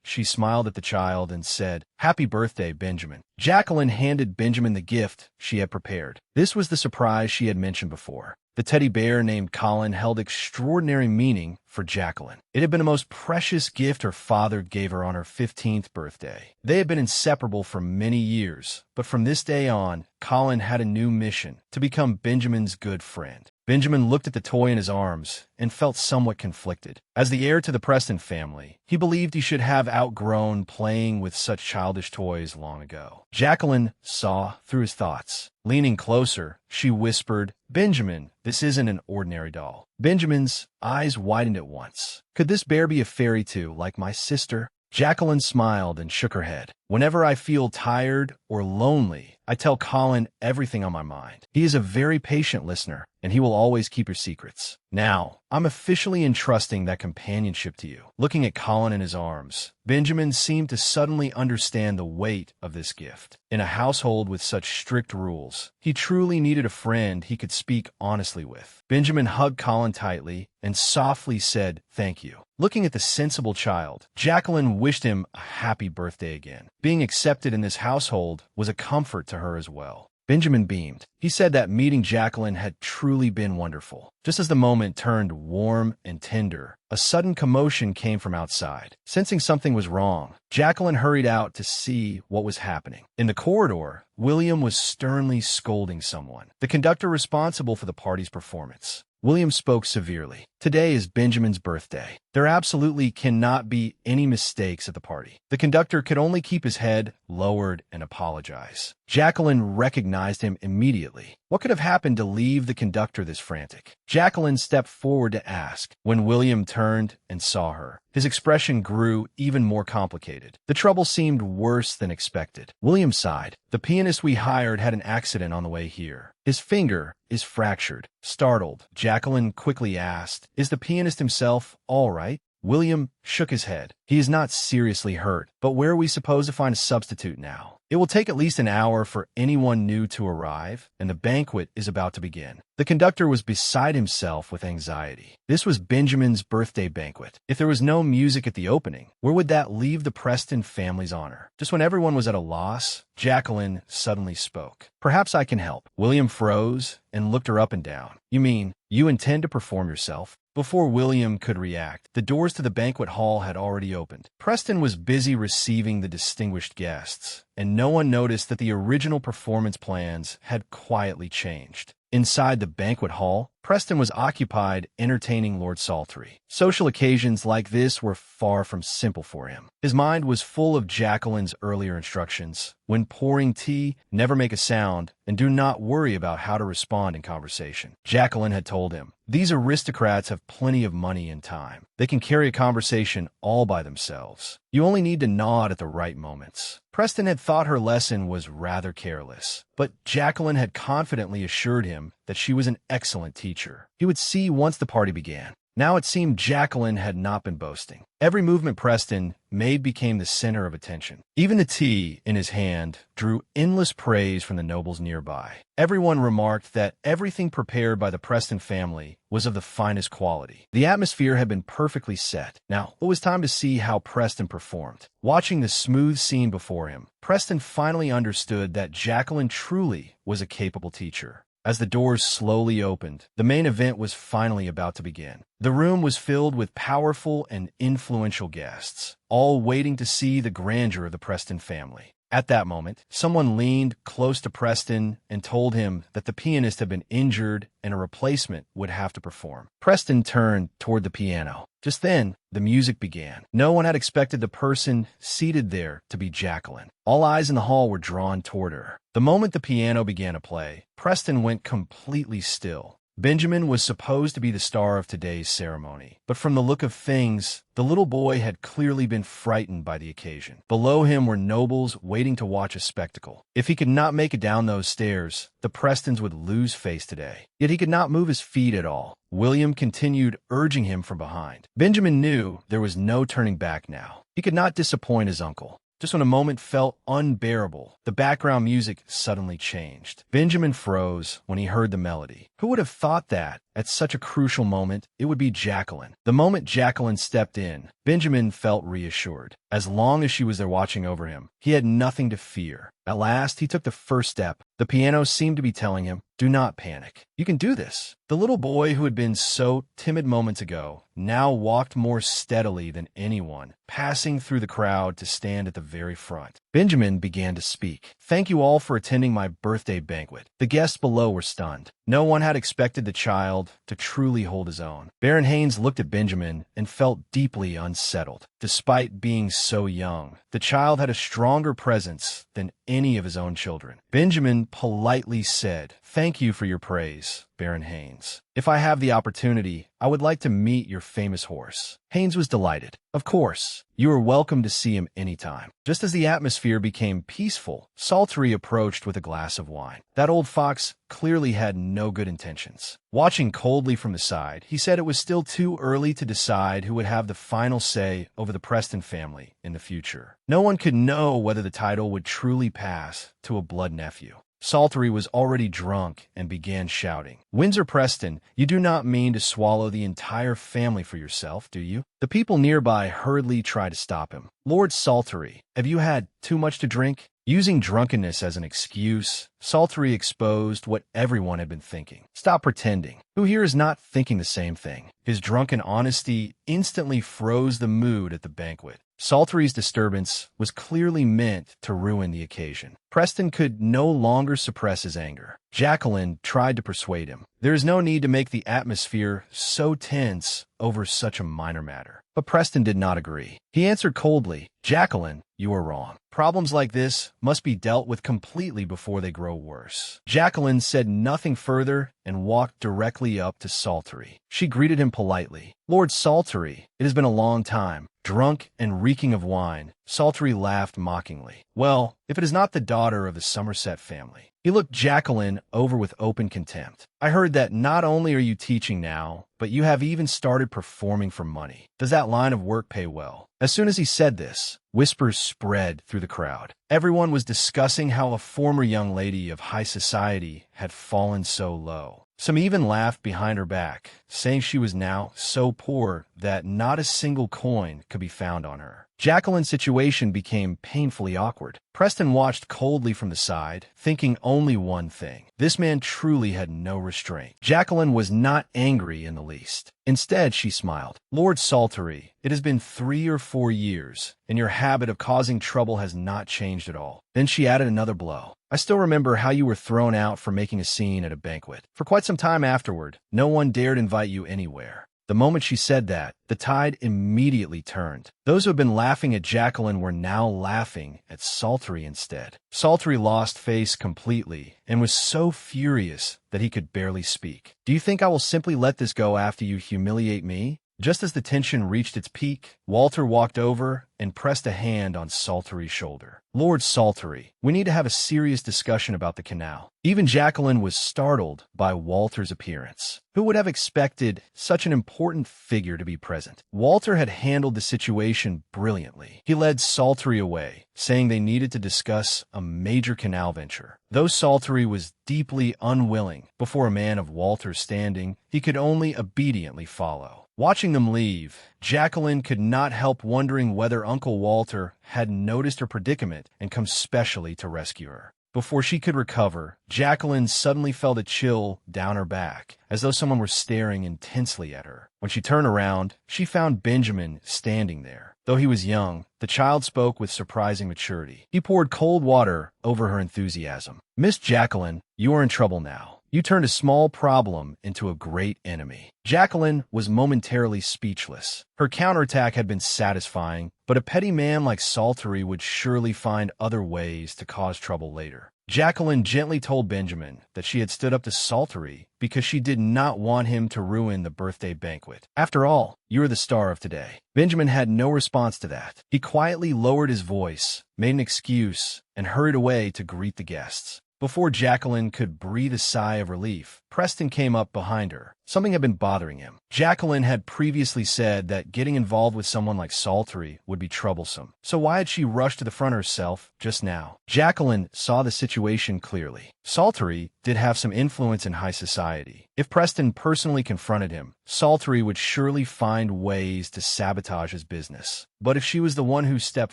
she smiled at the child and said, "Happy birthday, Benjamin." Jacqueline handed Benjamin the gift she had prepared. This was the surprise she had mentioned before. The teddy bear named Colin held extraordinary meaning for Jacqueline. It had been the most precious gift her father gave her on her 15th birthday. They had been inseparable for many years, but from this day on, Colin had a new mission: to become Benjamin's good friend. Benjamin looked at the toy in his arms and felt somewhat conflicted. As the heir to the Preston family, he believed he should have outgrown playing with such childish toys long ago. Jacqueline saw through his thoughts. Leaning closer, she whispered, "Benjamin, this isn't an ordinary doll." Benjamin's eyes widened at once. "Could this bear be a fairy too, like my sister?" Jacqueline smiled and shook her head. "Whenever I feel tired or lonely, I tell Colin everything on my mind. He is a very patient listener, and he will always keep your secrets. Now, I'm officially entrusting that companionship to you." Looking at Colin in his arms, Benjamin seemed to suddenly understand the weight of this gift. In a household with such strict rules, he truly needed a friend he could speak honestly with. Benjamin hugged Colin tightly and softly said, "Thank you." Looking at the sensible child, Jacqueline wished him a happy birthday again. Being accepted in this household was a comfort to her as well. Benjamin beamed. He said that meeting Jacqueline had truly been wonderful. Just as the moment turned warm and tender, a sudden commotion came from outside. Sensing something was wrong, Jacqueline hurried out to see what was happening. In the corridor, William was sternly scolding someone, the conductor responsible for the party's performance. William spoke severely. "Today is Benjamin's birthday. There absolutely cannot be any mistakes at the party." The conductor could only keep his head lowered and apologize. Jacqueline recognized him immediately. What could have happened to leave the conductor this frantic? Jacqueline stepped forward to ask. When William turned and saw her, his expression grew even more complicated. The trouble seemed worse than expected. William sighed. The pianist we hired had an accident on the way here. His finger is fractured. Startled, Jacqueline quickly asked, "Is the pianist himself all right?" William shook his head. "He is not seriously hurt, but where are we supposed to find a substitute now? It will take at least an hour for anyone new to arrive, and the banquet is about to begin." The conductor was beside himself with anxiety. This was Benjamin's birthday banquet. If there was no music at the opening, where would that leave the Preston family's honor? Just when everyone was at a loss, Jacqueline suddenly spoke. "Perhaps I can help." William froze and looked her up and down. "You mean you intend to perform yourself?" Before William could react, the doors to the banquet hall had already opened. Preston was busy receiving the distinguished guests, and no one noticed that the original performance plans had quietly changed. Inside the banquet hall, Preston was occupied entertaining Lord Saltry. Social occasions like this were far from simple for him. His mind was full of Jacqueline's earlier instructions. When pouring tea, never make a sound, and do not worry about how to respond in conversation. Jacqueline had told him, "These aristocrats have plenty of money and time. They can carry a conversation all by themselves. You only need to nod at the right moments." Preston had thought her lesson was rather careless, but Jacqueline had confidently assured him that she was an excellent teacher. He would see once the party began. Now it seemed Jacqueline had not been boasting. Every movement Preston made became the center of attention. Even the tea in his hand drew endless praise from the nobles nearby. Everyone remarked that everything prepared by the Preston family was of the finest quality. The atmosphere had been perfectly set. Now, it was time to see how Preston performed. Watching the smooth scene before him, Preston finally understood that Jacqueline truly was a capable teacher. As the doors slowly opened, the main event was finally about to begin. The room was filled with powerful and influential guests, all waiting to see the grandeur of the Preston family. At that moment, someone leaned close to Preston and told him that the pianist had been injured and a replacement would have to perform. Preston turned toward the piano. Just then, the music began. No one had expected the person seated there to be Jacqueline. All eyes in the hall were drawn toward her. The moment the piano began to play, Preston went completely still. Benjamin was supposed to be the star of today's ceremony, but from the look of things, the little boy had clearly been frightened by the occasion. Below him were nobles waiting to watch a spectacle. If he could not make it down those stairs, the Prestons would lose face today. Yet he could not move his feet at all. William continued urging him from behind. Benjamin knew there was no turning back now. He could not disappoint his uncle. Just when a moment felt unbearable, the background music suddenly changed. Benjamin froze when he heard the melody. Who would have thought that, at such a crucial moment, it would be Jacqueline? The moment Jacqueline stepped in, Benjamin felt reassured. As long as she was there watching over him, he had nothing to fear. At last, he took the first step. The piano seemed to be telling him, "Do not panic. You can do this." The little boy who had been so timid moments ago now walked more steadily than anyone, passing through the crowd to stand at the very front. Benjamin began to speak. "Thank you all for attending my birthday banquet." The guests below were stunned. No one had expected the child to truly hold his own. Baron Haynes looked at Benjamin and felt deeply unsettled. Despite being so young, the child had a stronger presence than any of his own children. Benjamin politely said, "Thank you for your praise, Baron Haynes. If I have the opportunity, I would like to meet your famous horse." Haynes was delighted. "Of course, you are welcome to see him anytime." Just as the atmosphere became peaceful, Saltry approached with a glass of wine. That old fox clearly had no good intentions. Watching coldly from the side, he said it was still too early to decide who would have the final say over the Preston family in the future. No one could know whether the title would truly pass to a blood nephew. Saltry was already drunk and began shouting, "Windsor Preston, you do not mean to swallow the entire family for yourself, do you?" The people nearby hurriedly tried to stop him. "Lord Saltry, have you had too much to drink?" Using drunkenness as an excuse, Saltry exposed what everyone had been thinking. "Stop pretending. Who here is not thinking the same thing?" His drunken honesty instantly froze the mood at the banquet. Saltry's disturbance was clearly meant to ruin the occasion. Preston could no longer suppress his anger. Jacqueline tried to persuade him. "There is no need to make the atmosphere so tense over such a minor matter. but Preston did not agree. He answered coldly, "Jacqueline, you are wrong. Problems like this must be dealt with completely before they grow worse." Jacqueline said nothing further and walked directly up to Saltery. She greeted him politely. "Lord Saltery, it has been a long time." Drunk and reeking of wine, Saltery laughed mockingly. "Well, if it is not the daughter of the Somerset family." He looked Jacqueline over with open contempt. "I heard that not only are you teaching now, but you have even started performing for money. Does that line of work pay well?" As soon as he said this, whispers spread through the crowd. Everyone was discussing how a former young lady of high society had fallen so low. Some even laughed behind her back, saying she was now so poor that not a single coin could be found on her. Jacqueline's situation became painfully awkward. Preston watched coldly from the side, thinking only one thing. This man truly had no restraint. Jacqueline was not angry in the least. Instead, she smiled. "Lord Saltery, it has been 3 or 4 years, and your habit of causing trouble has not changed at all." Then she added another blow. "I still remember how you were thrown out for making a scene at a banquet. For quite some time afterward, no one dared invite you anywhere." The moment she said that, the tide immediately turned. Those who had been laughing at Jacqueline were now laughing at Saltery instead. Saltery lost face completely and was so furious that he could barely speak. "Do you think I will simply let this go after you humiliate me?" Just as the tension reached its peak, Walter walked over and pressed a hand on Saltery's shoulder. "Lord Saltery, we need to have a serious discussion about the canal." Even Jacqueline was startled by Walter's appearance. Who would have expected such an important figure to be present? Walter had handled the situation brilliantly. He led Saltery away, saying they needed to discuss a major canal venture. Though Saltery was deeply unwilling, before a man of Walter's standing, he could only obediently follow. Watching them leave, Jacqueline could not help wondering whether Uncle Walter had noticed her predicament and come specially to rescue her. Before she could recover, Jacqueline suddenly felt a chill down her back, as though someone were staring intensely at her. When she turned around, she found Benjamin standing there. Though he was young, the child spoke with surprising maturity. He poured cold water over her enthusiasm. "Miss Jacqueline, you are in trouble now. You turned a small problem into a great enemy." Jacqueline was momentarily speechless. Her counterattack had been satisfying, but a petty man like Saltery would surely find other ways to cause trouble later. Jacqueline gently told Benjamin that she had stood up to Saltery because she did not want him to ruin the birthday banquet. "After all, you are the star of today." Benjamin had no response to that. He quietly lowered his voice, made an excuse, and hurried away to greet the guests. Before Jacqueline could breathe a sigh of relief, Preston came up behind her. Something had been bothering him. Jacqueline had previously said that getting involved with someone like Saltery would be troublesome. So why had she rushed to the front herself just now? Jacqueline saw the situation clearly. Saltery did have some influence in high society. If Preston personally confronted him, Saltery would surely find ways to sabotage his business. But if she was the one who stepped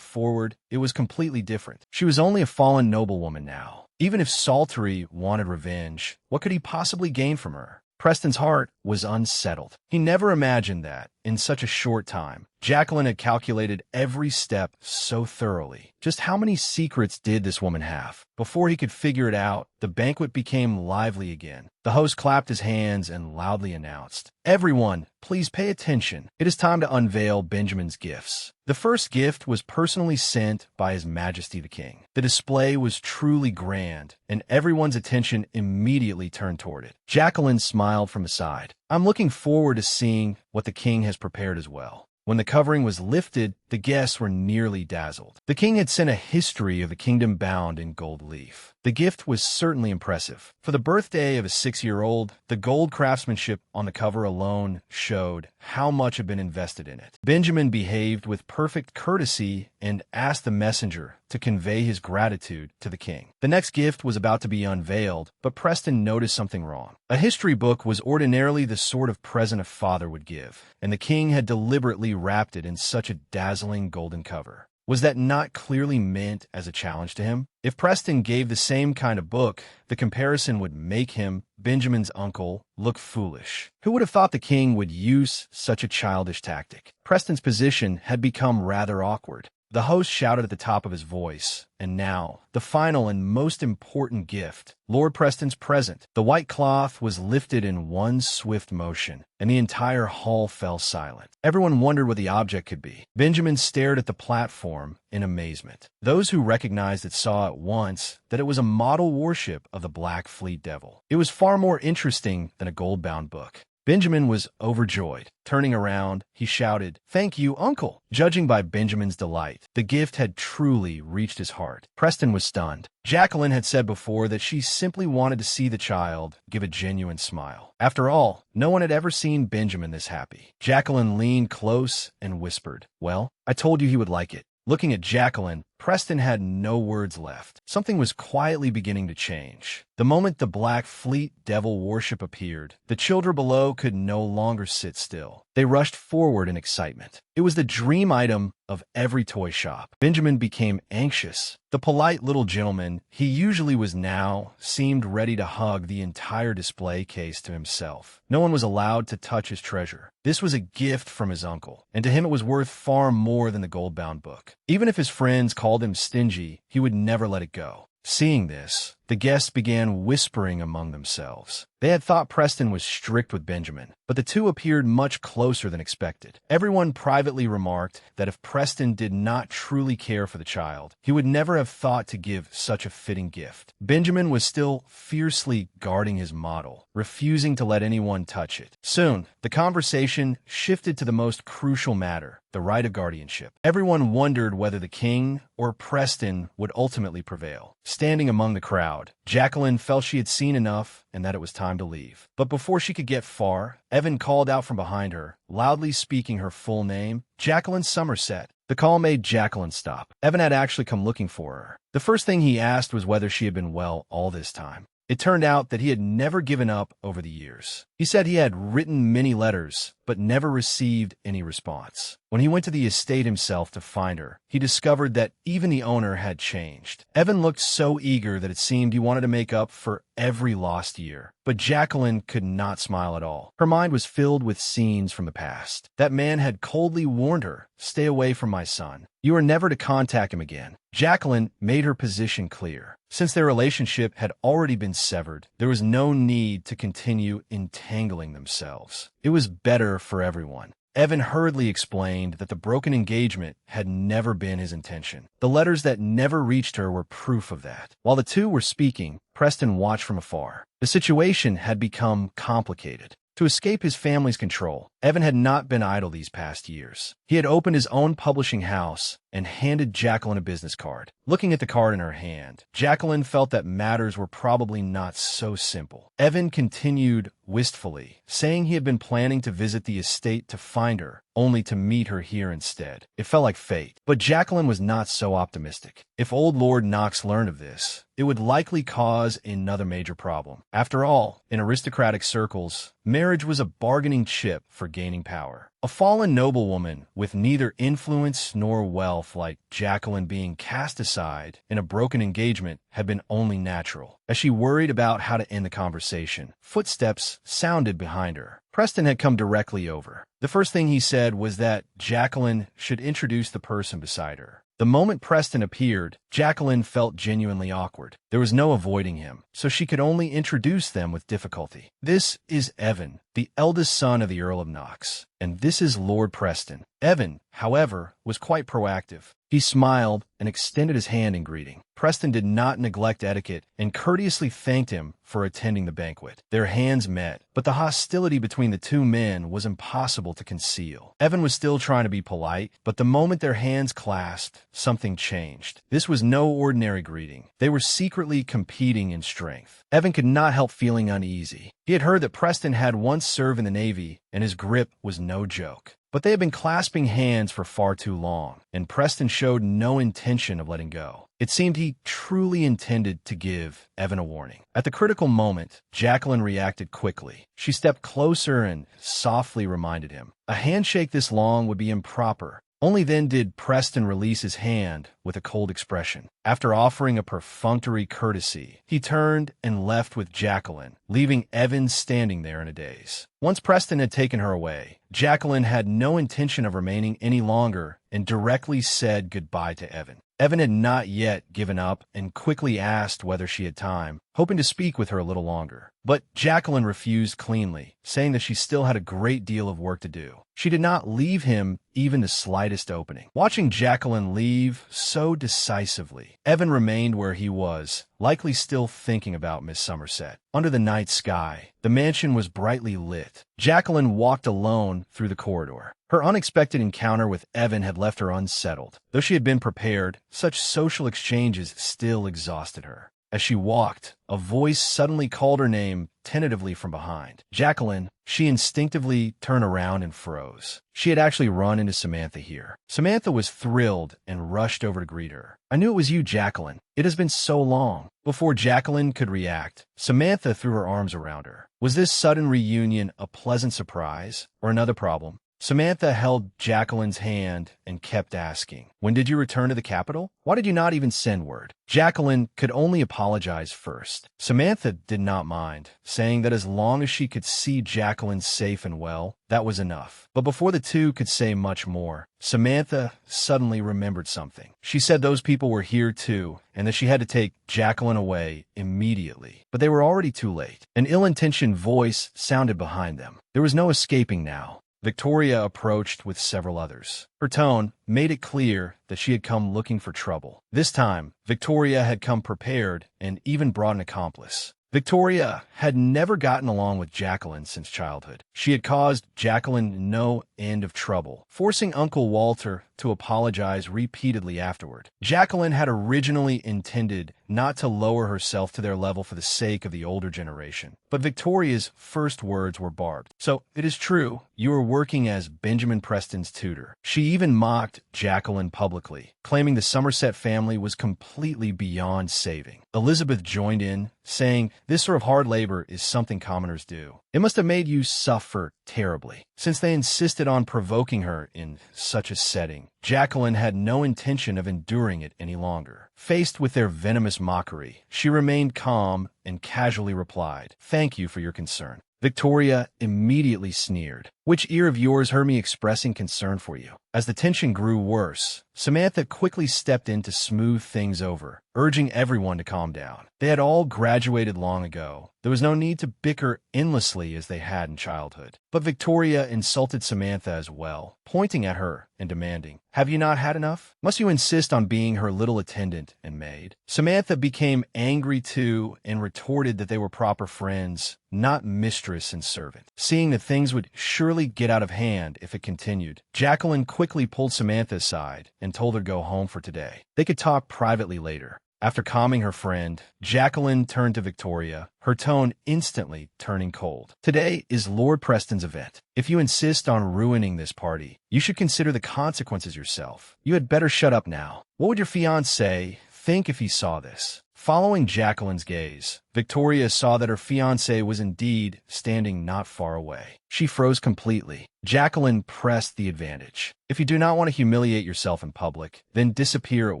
forward, it was completely different. She was only a fallen noblewoman now. Even if Saltery wanted revenge, what could he possibly gain from her? Preston's heart was unsettled. He never imagined that, in such a short time, Jacqueline had calculated every step so thoroughly. Just how many secrets did this woman have? Before he could figure it out, the banquet became lively again. The host clapped his hands and loudly announced, "Everyone, please pay attention. It is time to unveil Benjamin's gifts." The first gift was personally sent by His Majesty the King. The display was truly grand, and everyone's attention immediately turned toward it. Jacqueline smiled from the side. "I'm looking forward to seeing what the king has prepared as well." When the covering was lifted, the guests were nearly dazzled. The king had sent a history of the kingdom bound in gold leaf. The gift was certainly impressive. For the birthday of a 6-year-old, the gold craftsmanship on the cover alone showed how much had been invested in it. Benjamin behaved with perfect courtesy and asked the messenger to convey his gratitude to the king. The next gift was about to be unveiled, but Preston noticed something wrong. A history book was ordinarily the sort of present a father would give, and the king had deliberately wrapped it in such a dazzling golden cover. Was that not clearly meant as a challenge to him? If Preston gave the same kind of book, the comparison would make him, Benjamin's uncle, look foolish. Who would have thought the king would use such a childish tactic? Preston's position had become rather awkward. The host shouted at the top of his voice, and now, the final and most important gift, Lord Preston's present. The white cloth was lifted in one swift motion, and the entire hall fell silent. Everyone wondered what the object could be. Benjamin stared at the platform in amazement. Those who recognized it saw at once that it was a model warship of the Black Fleet Devil. It was far more interesting than a gold-bound book. Benjamin was overjoyed. Turning around, he shouted, "Thank you, Uncle!" Judging by Benjamin's delight, the gift had truly reached his heart. Preston was stunned. Jacqueline had said before that she simply wanted to see the child give a genuine smile. After all, no one had ever seen Benjamin this happy. Jacqueline leaned close and whispered, "Well, I told you he would like it." Looking at Jacqueline, Preston had no words left. Something was quietly beginning to change. The moment the Black Fleet Devil warship appeared, the children below could no longer sit still. They rushed forward in excitement. It was the dream item of every toy shop. Benjamin became anxious. The polite little gentleman he usually was now seemed ready to hug the entire display case to himself. No one was allowed to touch his treasure. This was a gift from his uncle, and to him it was worth far more than the gold-bound book. Even if his friends called him stingy, he would never let it go. Seeing this, the guests began whispering among themselves. They had thought Preston was strict with Benjamin, but the two appeared much closer than expected. Everyone privately remarked that if Preston did not truly care for the child, he would never have thought to give such a fitting gift. Benjamin was still fiercely guarding his model, refusing to let anyone touch it. Soon, the conversation shifted to the most crucial matter, the right of guardianship. Everyone wondered whether the king or Preston would ultimately prevail. Standing among the crowd, Jacqueline felt she had seen enough and that it was time to leave. But before she could get far, Evan called out from behind her, loudly speaking her full name, "Jacqueline Somerset." The call made Jacqueline stop. Evan had actually come looking for her. The first thing he asked was whether she had been well all this time. It turned out that he had never given up over the years. He said he had written many letters, but never received any response. When he went to the estate himself to find her, he discovered that even the owner had changed. Evan looked so eager that it seemed he wanted to make up for every lost year. But Jacqueline could not smile at all. Her mind was filled with scenes from the past. That man had coldly warned her, "Stay away from my son. You are never to contact him again." Jacqueline made her position clear. Since their relationship had already been severed, there was no need to continue entangling themselves. It was better for everyone. Evan hurriedly explained that the broken engagement had never been his intention. The letters that never reached her were proof of that. While the two were speaking, Preston watched from afar. The situation had become complicated. To escape his family's control, Evan had not been idle these past years. He had opened his own publishing house and handed Jacqueline a business card. Looking at the card in her hand, Jacqueline felt that matters were probably not so simple. Evan continued wistfully, saying he had been planning to visit the estate to find her, only to meet her here instead. It felt like fate. But Jacqueline was not so optimistic. If old Lord Knox learned of this, it would likely cause another major problem. After all, in aristocratic circles, marriage was a bargaining chip for gaining power. A fallen noblewoman with neither influence nor wealth like Jacqueline being cast aside in a broken engagement had been only natural. As she worried about how to end the conversation, footsteps sounded behind her. Preston had come directly over. The first thing he said was that Jacqueline should introduce the person beside her. The moment Preston appeared, Jacqueline felt genuinely awkward. There was no avoiding him, so she could only introduce them with difficulty. "This is Evan, the eldest son of the Earl of Knox, and this is Lord Preston." Evan, however, was quite proactive. He smiled and extended his hand in greeting. Preston did not neglect etiquette and courteously thanked him for attending the banquet. Their hands met, but the hostility between the two men was impossible to conceal. Evan was still trying to be polite, but the moment their hands clasped, something changed. This was no ordinary greeting. They were secretly competing in strength. Evan could not help feeling uneasy. He had heard that Preston had once served in the Navy, and his grip was no joke. But they had been clasping hands for far too long, and Preston showed no intention of letting go. It seemed he truly intended to give Evan a warning. At the critical moment, Jacqueline reacted quickly. She stepped closer and softly reminded him. A handshake this long would be improper. Only then did Preston release his hand with a cold expression. After offering a perfunctory courtesy, he turned and left with Jacqueline, leaving Evan standing there in a daze. Once Preston had taken her away, Jacqueline had no intention of remaining any longer and directly said goodbye to Evan. Evan had not yet given up and quickly asked whether she had time, hoping to speak with her a little longer. But Jacqueline refused cleanly, saying that she still had a great deal of work to do. She did not leave him even the slightest opening. Watching Jacqueline leave so decisively, Evan remained where he was, likely still thinking about Miss Somerset. Under the night sky, the mansion was brightly lit. Jacqueline walked alone through the corridor. Her unexpected encounter with Evan had left her unsettled. Though she had been prepared, such social exchanges still exhausted her. As she walked, a voice suddenly called her name tentatively from behind. Jacqueline. She instinctively turned around and froze. She had actually run into Samantha here. Samantha was thrilled and rushed over to greet her. "I knew it was you, Jacqueline. It has been so long." Before Jacqueline could react, Samantha threw her arms around her. Was this sudden reunion a pleasant surprise or another problem? Samantha held Jacqueline's hand and kept asking, "When did you return to the capital? Why did you not even send word?" Jacqueline could only apologize first. Samantha did not mind, saying that as long as she could see Jacqueline safe and well, that was enough. But before the two could say much more, Samantha suddenly remembered something. She said those people were here too, and that she had to take Jacqueline away immediately. But they were already too late. An ill-intentioned voice sounded behind them. There was no escaping now. Victoria approached with several others. Her tone made it clear that she had come looking for trouble. This time, Victoria had come prepared and even brought an accomplice. Victoria had never gotten along with Jacqueline since childhood. She had caused Jacqueline no end of trouble, forcing Uncle Walter to apologize repeatedly afterward. Jacqueline had originally intended not to lower herself to their level for the sake of the older generation. But Victoria's first words were barbed. "So, it is true, you were working as Benjamin Preston's tutor." She even mocked Jacqueline publicly, claiming the Somerset family was completely beyond saving. Elizabeth joined in, saying, "This sort of hard labor is something commoners do. It must have made you suffer terribly." Since they insisted on provoking her in such a setting, Jacqueline had no intention of enduring it any longer. Faced with their venomous mockery, she remained calm and casually replied, "Thank you for your concern." Victoria immediately sneered. "Which ear of yours heard me expressing concern for you?" As the tension grew worse, Samantha quickly stepped in to smooth things over, urging everyone to calm down. They had all graduated long ago. There was no need to bicker endlessly as they had in childhood. But Victoria insulted Samantha as well, pointing at her and demanding, "Have you not had enough? Must you insist on being her little attendant and maid?" Samantha became angry too and retorted that they were proper friends, not mistress and servant. Seeing that things would surely get out of hand if it continued, Jacqueline quickly pulled Samantha aside and told her to go home for today. They could talk privately later. After calming her friend, Jacqueline turned to Victoria, her tone instantly turning cold. "Today is Lord Preston's event. If you insist on ruining this party, you should consider the consequences yourself. You had better shut up now. What would your fiancé think if he saw this?" Following Jacqueline's gaze, Victoria saw that her fiancé was indeed standing not far away. She froze completely. Jacqueline pressed the advantage. "If you do not want to humiliate yourself in public, then disappear at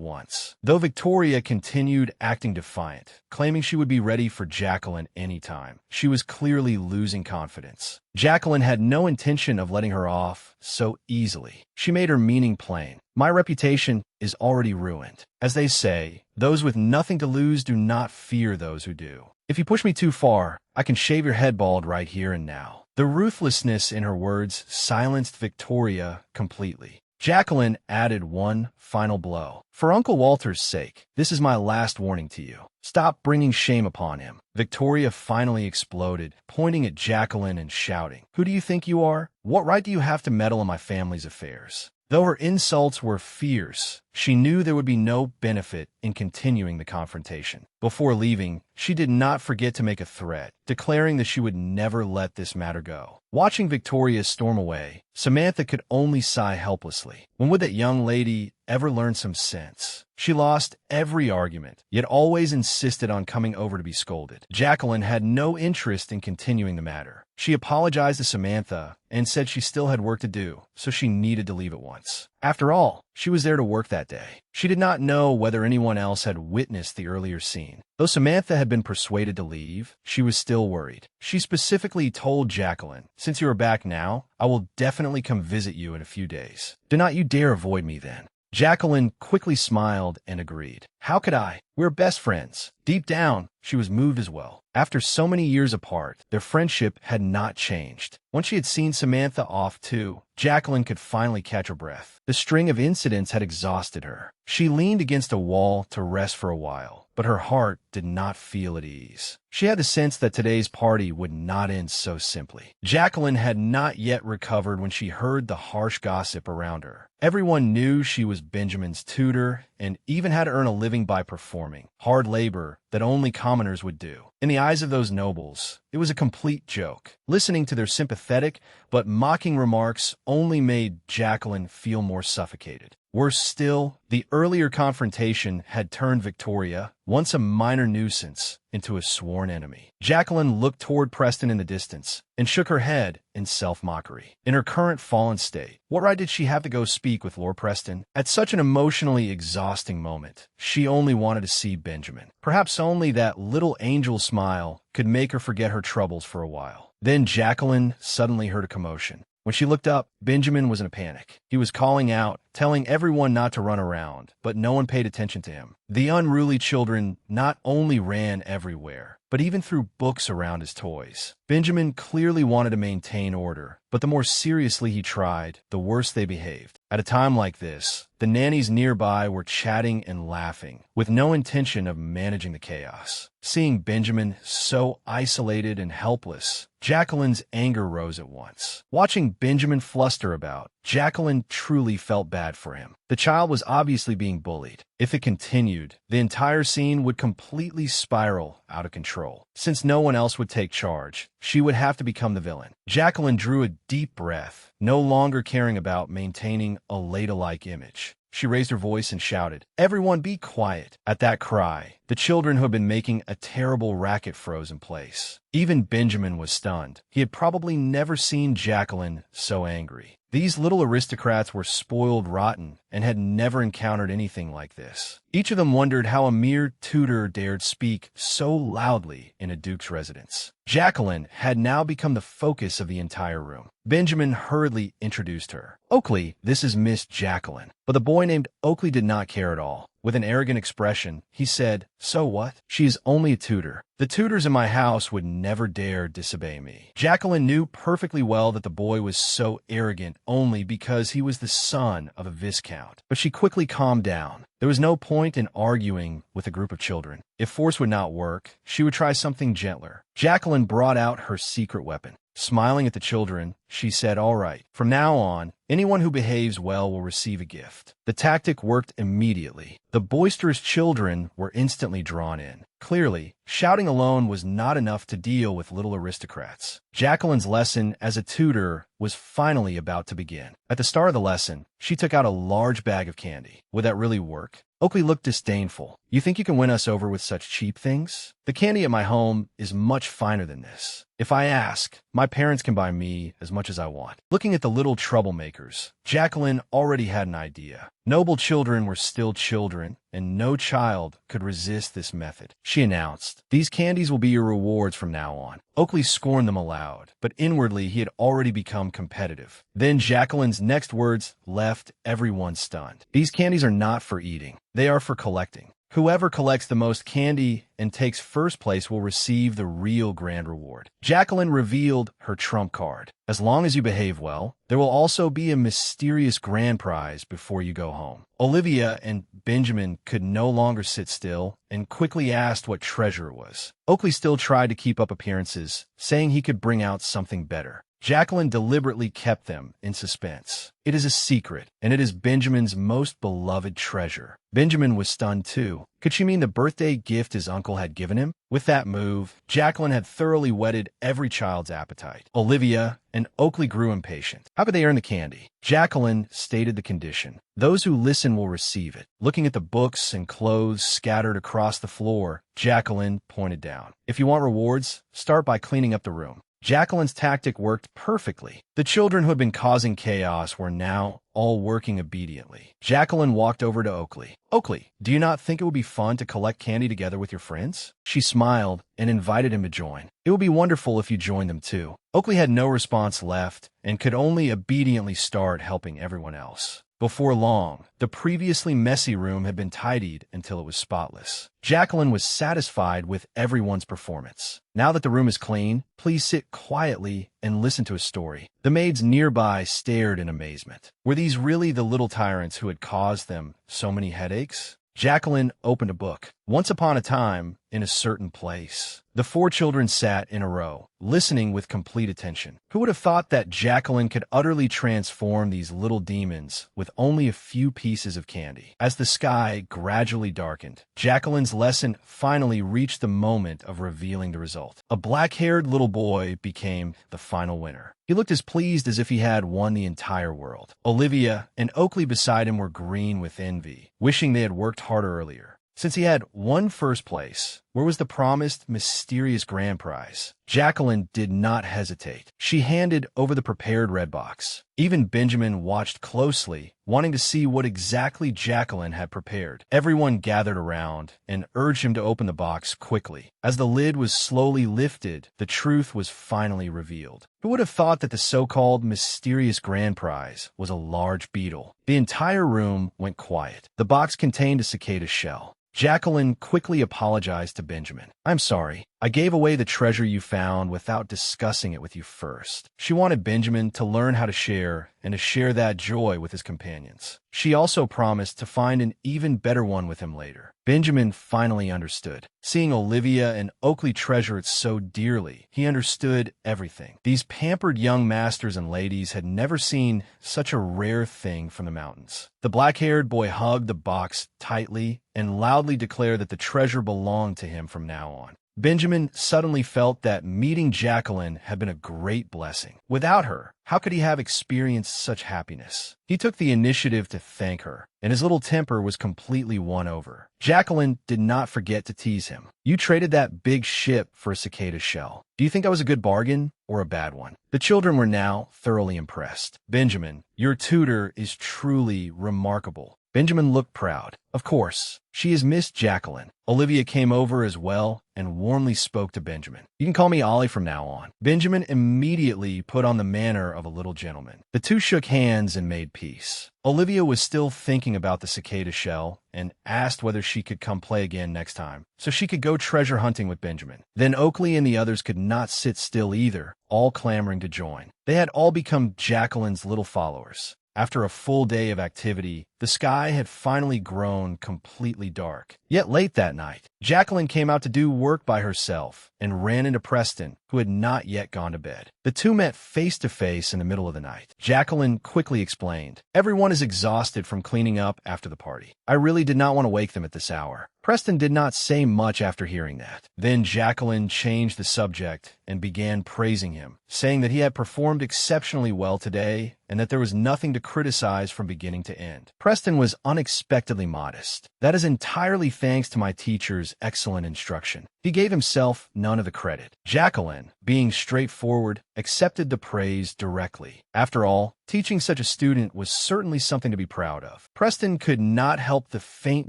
once." Though Victoria continued acting defiant, claiming she would be ready for Jacqueline any time, she was clearly losing confidence. Jacqueline had no intention of letting her off so easily. She made her meaning plain. "My reputation is already ruined. As they say, those with nothing to lose do not fear those who do. If you push me too far, I can shave your head bald right here and now." The ruthlessness in her words silenced Victoria completely. Jacqueline added one final blow. "For Uncle Walter's sake, this is my last warning to you. Stop bringing shame upon him." Victoria finally exploded, pointing at Jacqueline and shouting, "Who do you think you are? What right do you have to meddle in my family's affairs?" Though her insults were fierce, she knew there would be no benefit in continuing the confrontation. Before leaving, she did not forget to make a threat, declaring that she would never let this matter go. Watching Victoria storm away, Samantha could only sigh helplessly. When would that young lady ever learn some sense? She lost every argument, yet always insisted on coming over to be scolded. Jacqueline had no interest in continuing the matter. She apologized to Samantha and said she still had work to do, so she needed to leave at once. After all, she was there to work that day. She did not know whether anyone else had witnessed the earlier scene. Though Samantha had been persuaded to leave, she was still worried. She specifically told Jacqueline, "Since you are back now, I will definitely come visit you in a few days. Do not you dare avoid me then." Jacqueline quickly smiled and agreed. "How could I? We're best friends." Deep down, she was moved as well. After so many years apart, their friendship had not changed. Once she had seen Samantha off too, Jacqueline could finally catch her breath. The string of incidents had exhausted her. She leaned against a wall to rest for a while, but her heart did not feel at ease. She had the sense that today's party would not end so simply. Jacqueline had not yet recovered when she heard the harsh gossip around her. Everyone knew she was Benjamin's tutor and even had to earn a living by performing hard labor that only commoners would do. In the eyes of those nobles, it was a complete joke. Listening to their sympathetic but mocking remarks only made Jacqueline feel more suffocated. Worse still, the earlier confrontation had turned Victoria, once a minor nuisance, into a sworn enemy. Jacqueline looked toward Preston in the distance and shook her head in self-mockery. In her current fallen state, what right did she have to go speak with Lord Preston? At such an emotionally exhausting moment, she only wanted to see Benjamin. Perhaps only that little angel smile could make her forget her troubles for a while. Then Jacqueline suddenly heard a commotion. When she looked up, Benjamin was in a panic. He was calling out, telling everyone not to run around, but no one paid attention to him. The unruly children not only ran everywhere, but even threw books around his toys. Benjamin clearly wanted to maintain order, but the more seriously he tried, the worse they behaved. At a time like this, the nannies nearby were chatting and laughing, with no intention of managing the chaos. Seeing Benjamin so isolated and helpless, Jacqueline's anger rose at once. Watching Benjamin fluster about, Jacqueline truly felt bad for him. The child was obviously being bullied. If it continued, the entire scene would completely spiral out of control. Since no one else would take charge, she would have to become the villain. Jacqueline drew a deep breath, no longer caring about maintaining a ladylike image. She raised her voice and shouted, "Everyone be quiet." At that cry, the children who had been making a terrible racket froze in place. Even Benjamin was stunned. He had probably never seen Jacqueline so angry. These little aristocrats were spoiled rotten and had never encountered anything like this. Each of them wondered how a mere tutor dared speak so loudly in a duke's residence. Jacqueline had now become the focus of the entire room. Benjamin hurriedly introduced her. "Oakley, this is Miss Jacqueline." But the boy named Oakley did not care at all. With an arrogant expression, he said, "So what? She is only a tutor. The tutors in my house would never dare disobey me." Jacqueline knew perfectly well that the boy was so arrogant only because he was the son of a viscount. But she quickly calmed down. There was no point in arguing with a group of children. If force would not work, she would try something gentler. Jacqueline brought out her secret weapon. Smiling at the children, she said, "All right, from now on, anyone who behaves well will receive a gift." The tactic worked immediately. The boisterous children were instantly drawn in. Clearly, shouting alone was not enough to deal with little aristocrats. Jacqueline's lesson as a tutor was finally about to begin. At the start of the lesson, she took out a large bag of candy. Would that really work? Oakley looked disdainful. "You think you can win us over with such cheap things? The candy at my home is much finer than this. If I ask, my parents can buy me as much as I want." Looking at the little troublemakers, Jacqueline already had an idea. Noble children were still children, and no child could resist this method. She announced, "These candies will be your rewards from now on." Oakley scorned them aloud, but inwardly he had already become competitive. Then Jacqueline's next words left everyone stunned. "These candies are not for eating. They are for collecting. Whoever collects the most candy and takes first place will receive the real grand reward." Jacqueline revealed her trump card. "As long as you behave well, there will also be a mysterious grand prize before you go home." Olivia and Benjamin could no longer sit still and quickly asked what treasure it was. Oakley still tried to keep up appearances, saying he could bring out something better. Jacqueline deliberately kept them in suspense. "It is a secret, and it is Benjamin's most beloved treasure." Benjamin was stunned too. Could she mean the birthday gift his uncle had given him? With that move, Jacqueline had thoroughly whetted every child's appetite. Olivia and Oakley grew impatient. How could they earn the candy? Jacqueline stated the condition. "Those who listen will receive it." Looking at the books and clothes scattered across the floor, Jacqueline pointed down. "If you want rewards, start by cleaning up the room." Jacqueline's tactic worked perfectly. The children who had been causing chaos were now all working obediently. Jacqueline walked over to Oakley. "Oakley, do you not think it would be fun to collect candy together with your friends?" She smiled and invited him to join. "It would be wonderful if you joined them too." Oakley had no response left and could only obediently start helping everyone else. Before long, the previously messy room had been tidied until it was spotless. Jacqueline was satisfied with everyone's performance. "Now that the room is clean, please sit quietly and listen to a story." The maids nearby stared in amazement. Were these really the little tyrants who had caused them so many headaches? Jacqueline opened a book. Once upon a time, in a certain place. The four children sat in a row, listening with complete attention. Who would have thought that Jacqueline could utterly transform these little demons with only a few pieces of candy? As the sky gradually darkened, Jacqueline's lesson finally reached the moment of revealing the result. A black-haired little boy became the final winner. He looked as pleased as if he had won the entire world. Olivia and Oakley beside him were green with envy, wishing they had worked harder earlier. Since he had won first place, where was the promised mysterious grand prize? Jacqueline did not hesitate. She handed over the prepared red box. Even Benjamin watched closely, wanting to see what exactly Jacqueline had prepared. Everyone gathered around and urged him to open the box quickly. As the lid was slowly lifted, the truth was finally revealed. Who would have thought that the so-called mysterious grand prize was a large beetle? The entire room went quiet. The box contained a cicada shell. Jacqueline quickly apologized to Benjamin. "I'm sorry. I gave away the treasure you found without discussing it with you first." She wanted Benjamin to learn how to share and to share that joy with his companions. She also promised to find an even better one with him later. Benjamin finally understood. Seeing Olivia and Oakley treasure it so dearly, he understood everything. These pampered young masters and ladies had never seen such a rare thing from the mountains. The black-haired boy hugged the box tightly and loudly declared that the treasure belonged to him from now on. Benjamin suddenly felt that meeting Jacqueline had been a great blessing. Without her, how could he have experienced such happiness? He took the initiative to thank her, and his little temper was completely won over. Jacqueline did not forget to tease him. "You traded that big ship for a cicada shell. Do you think I was a good bargain or a bad one?" The children were now thoroughly impressed. "Benjamin, your tutor is truly remarkable." Benjamin looked proud. "Of course, she is Miss Jacqueline." Olivia came over as well and warmly spoke to Benjamin. "You can call me Ollie from now on." Benjamin immediately put on the manner of a little gentleman. The two shook hands and made peace. Olivia was still thinking about the cicada shell and asked whether she could come play again next time, so she could go treasure hunting with Benjamin. Then Oakley and the others could not sit still either, all clamoring to join. They had all become Jacqueline's little followers. After a full day of activity, the sky had finally grown completely dark. Yet late that night, Jacqueline came out to do work by herself and ran into Preston, who had not yet gone to bed. The two met face to face in the middle of the night. Jacqueline quickly explained, "Everyone is exhausted from cleaning up after the party. I really did not want to wake them at this hour." Preston did not say much after hearing that. Then Jacqueline changed the subject and began praising him, saying that he had performed exceptionally well today and that there was nothing to criticize from beginning to end. Preston was unexpectedly modest. "That is entirely thanks to my teacher's excellent instruction." He gave himself none of the credit. Jacqueline, being straightforward, accepted the praise directly. After all, teaching such a student was certainly something to be proud of. Preston could not help the faint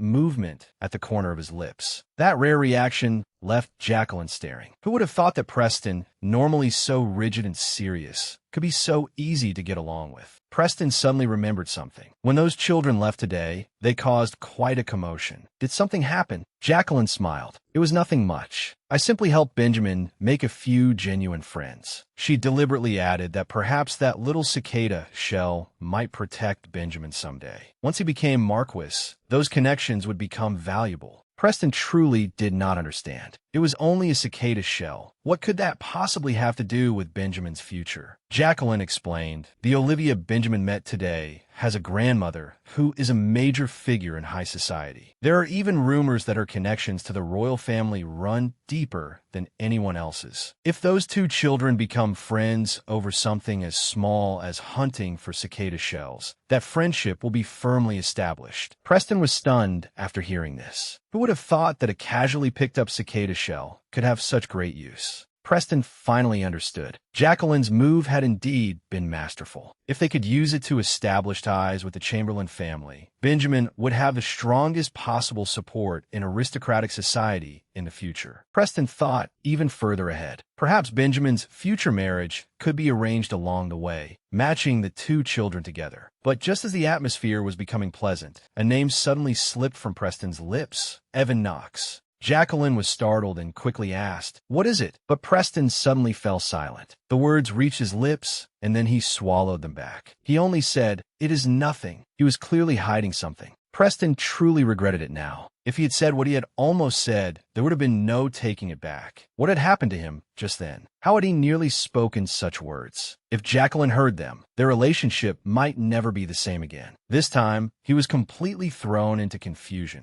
movement at the corner of his lips. That rare reaction left Jacqueline staring. Who would have thought that Preston, normally so rigid and serious, could be so easy to get along with? Preston suddenly remembered something. When those children left today, they caused quite a commotion. Did something happen? Jacqueline smiled. "It was nothing much. I simply helped Benjamin make a few genuine friends." She deliberately added that perhaps that little cicada shell might protect Benjamin someday. Once he became Marquess, those connections would become valuable. Preston truly did not understand. It was only a cicada shell. What could that possibly have to do with Benjamin's future? Jacqueline explained, "The Olivia Benjamin met today has a grandmother who is a major figure in high society. There are even rumors that her connections to the royal family run deeper than anyone else's. If those two children become friends over something as small as hunting for cicada shells, that friendship will be firmly established." Preston was stunned after hearing this. Who would have thought that a casually picked up cicada shell could have such great use? Preston finally understood. Jacqueline's move had indeed been masterful. If they could use it to establish ties with the Chamberlain family, Benjamin would have the strongest possible support in aristocratic society in the future. Preston thought even further ahead. Perhaps Benjamin's future marriage could be arranged along the way, matching the two children together. But just as the atmosphere was becoming pleasant, a name suddenly slipped from Preston's lips: Evan Knox. Jacqueline was startled and quickly asked, "What is it?" But Preston suddenly fell silent. The words reached his lips, and then he swallowed them back. He only said, "It is nothing." He was clearly hiding something. Preston truly regretted it now. If he had said what he had almost said, there would have been no taking it back. What had happened to him just then? How had he nearly spoken such words? If Jacqueline heard them, their relationship might never be the same again. This time, he was completely thrown into confusion.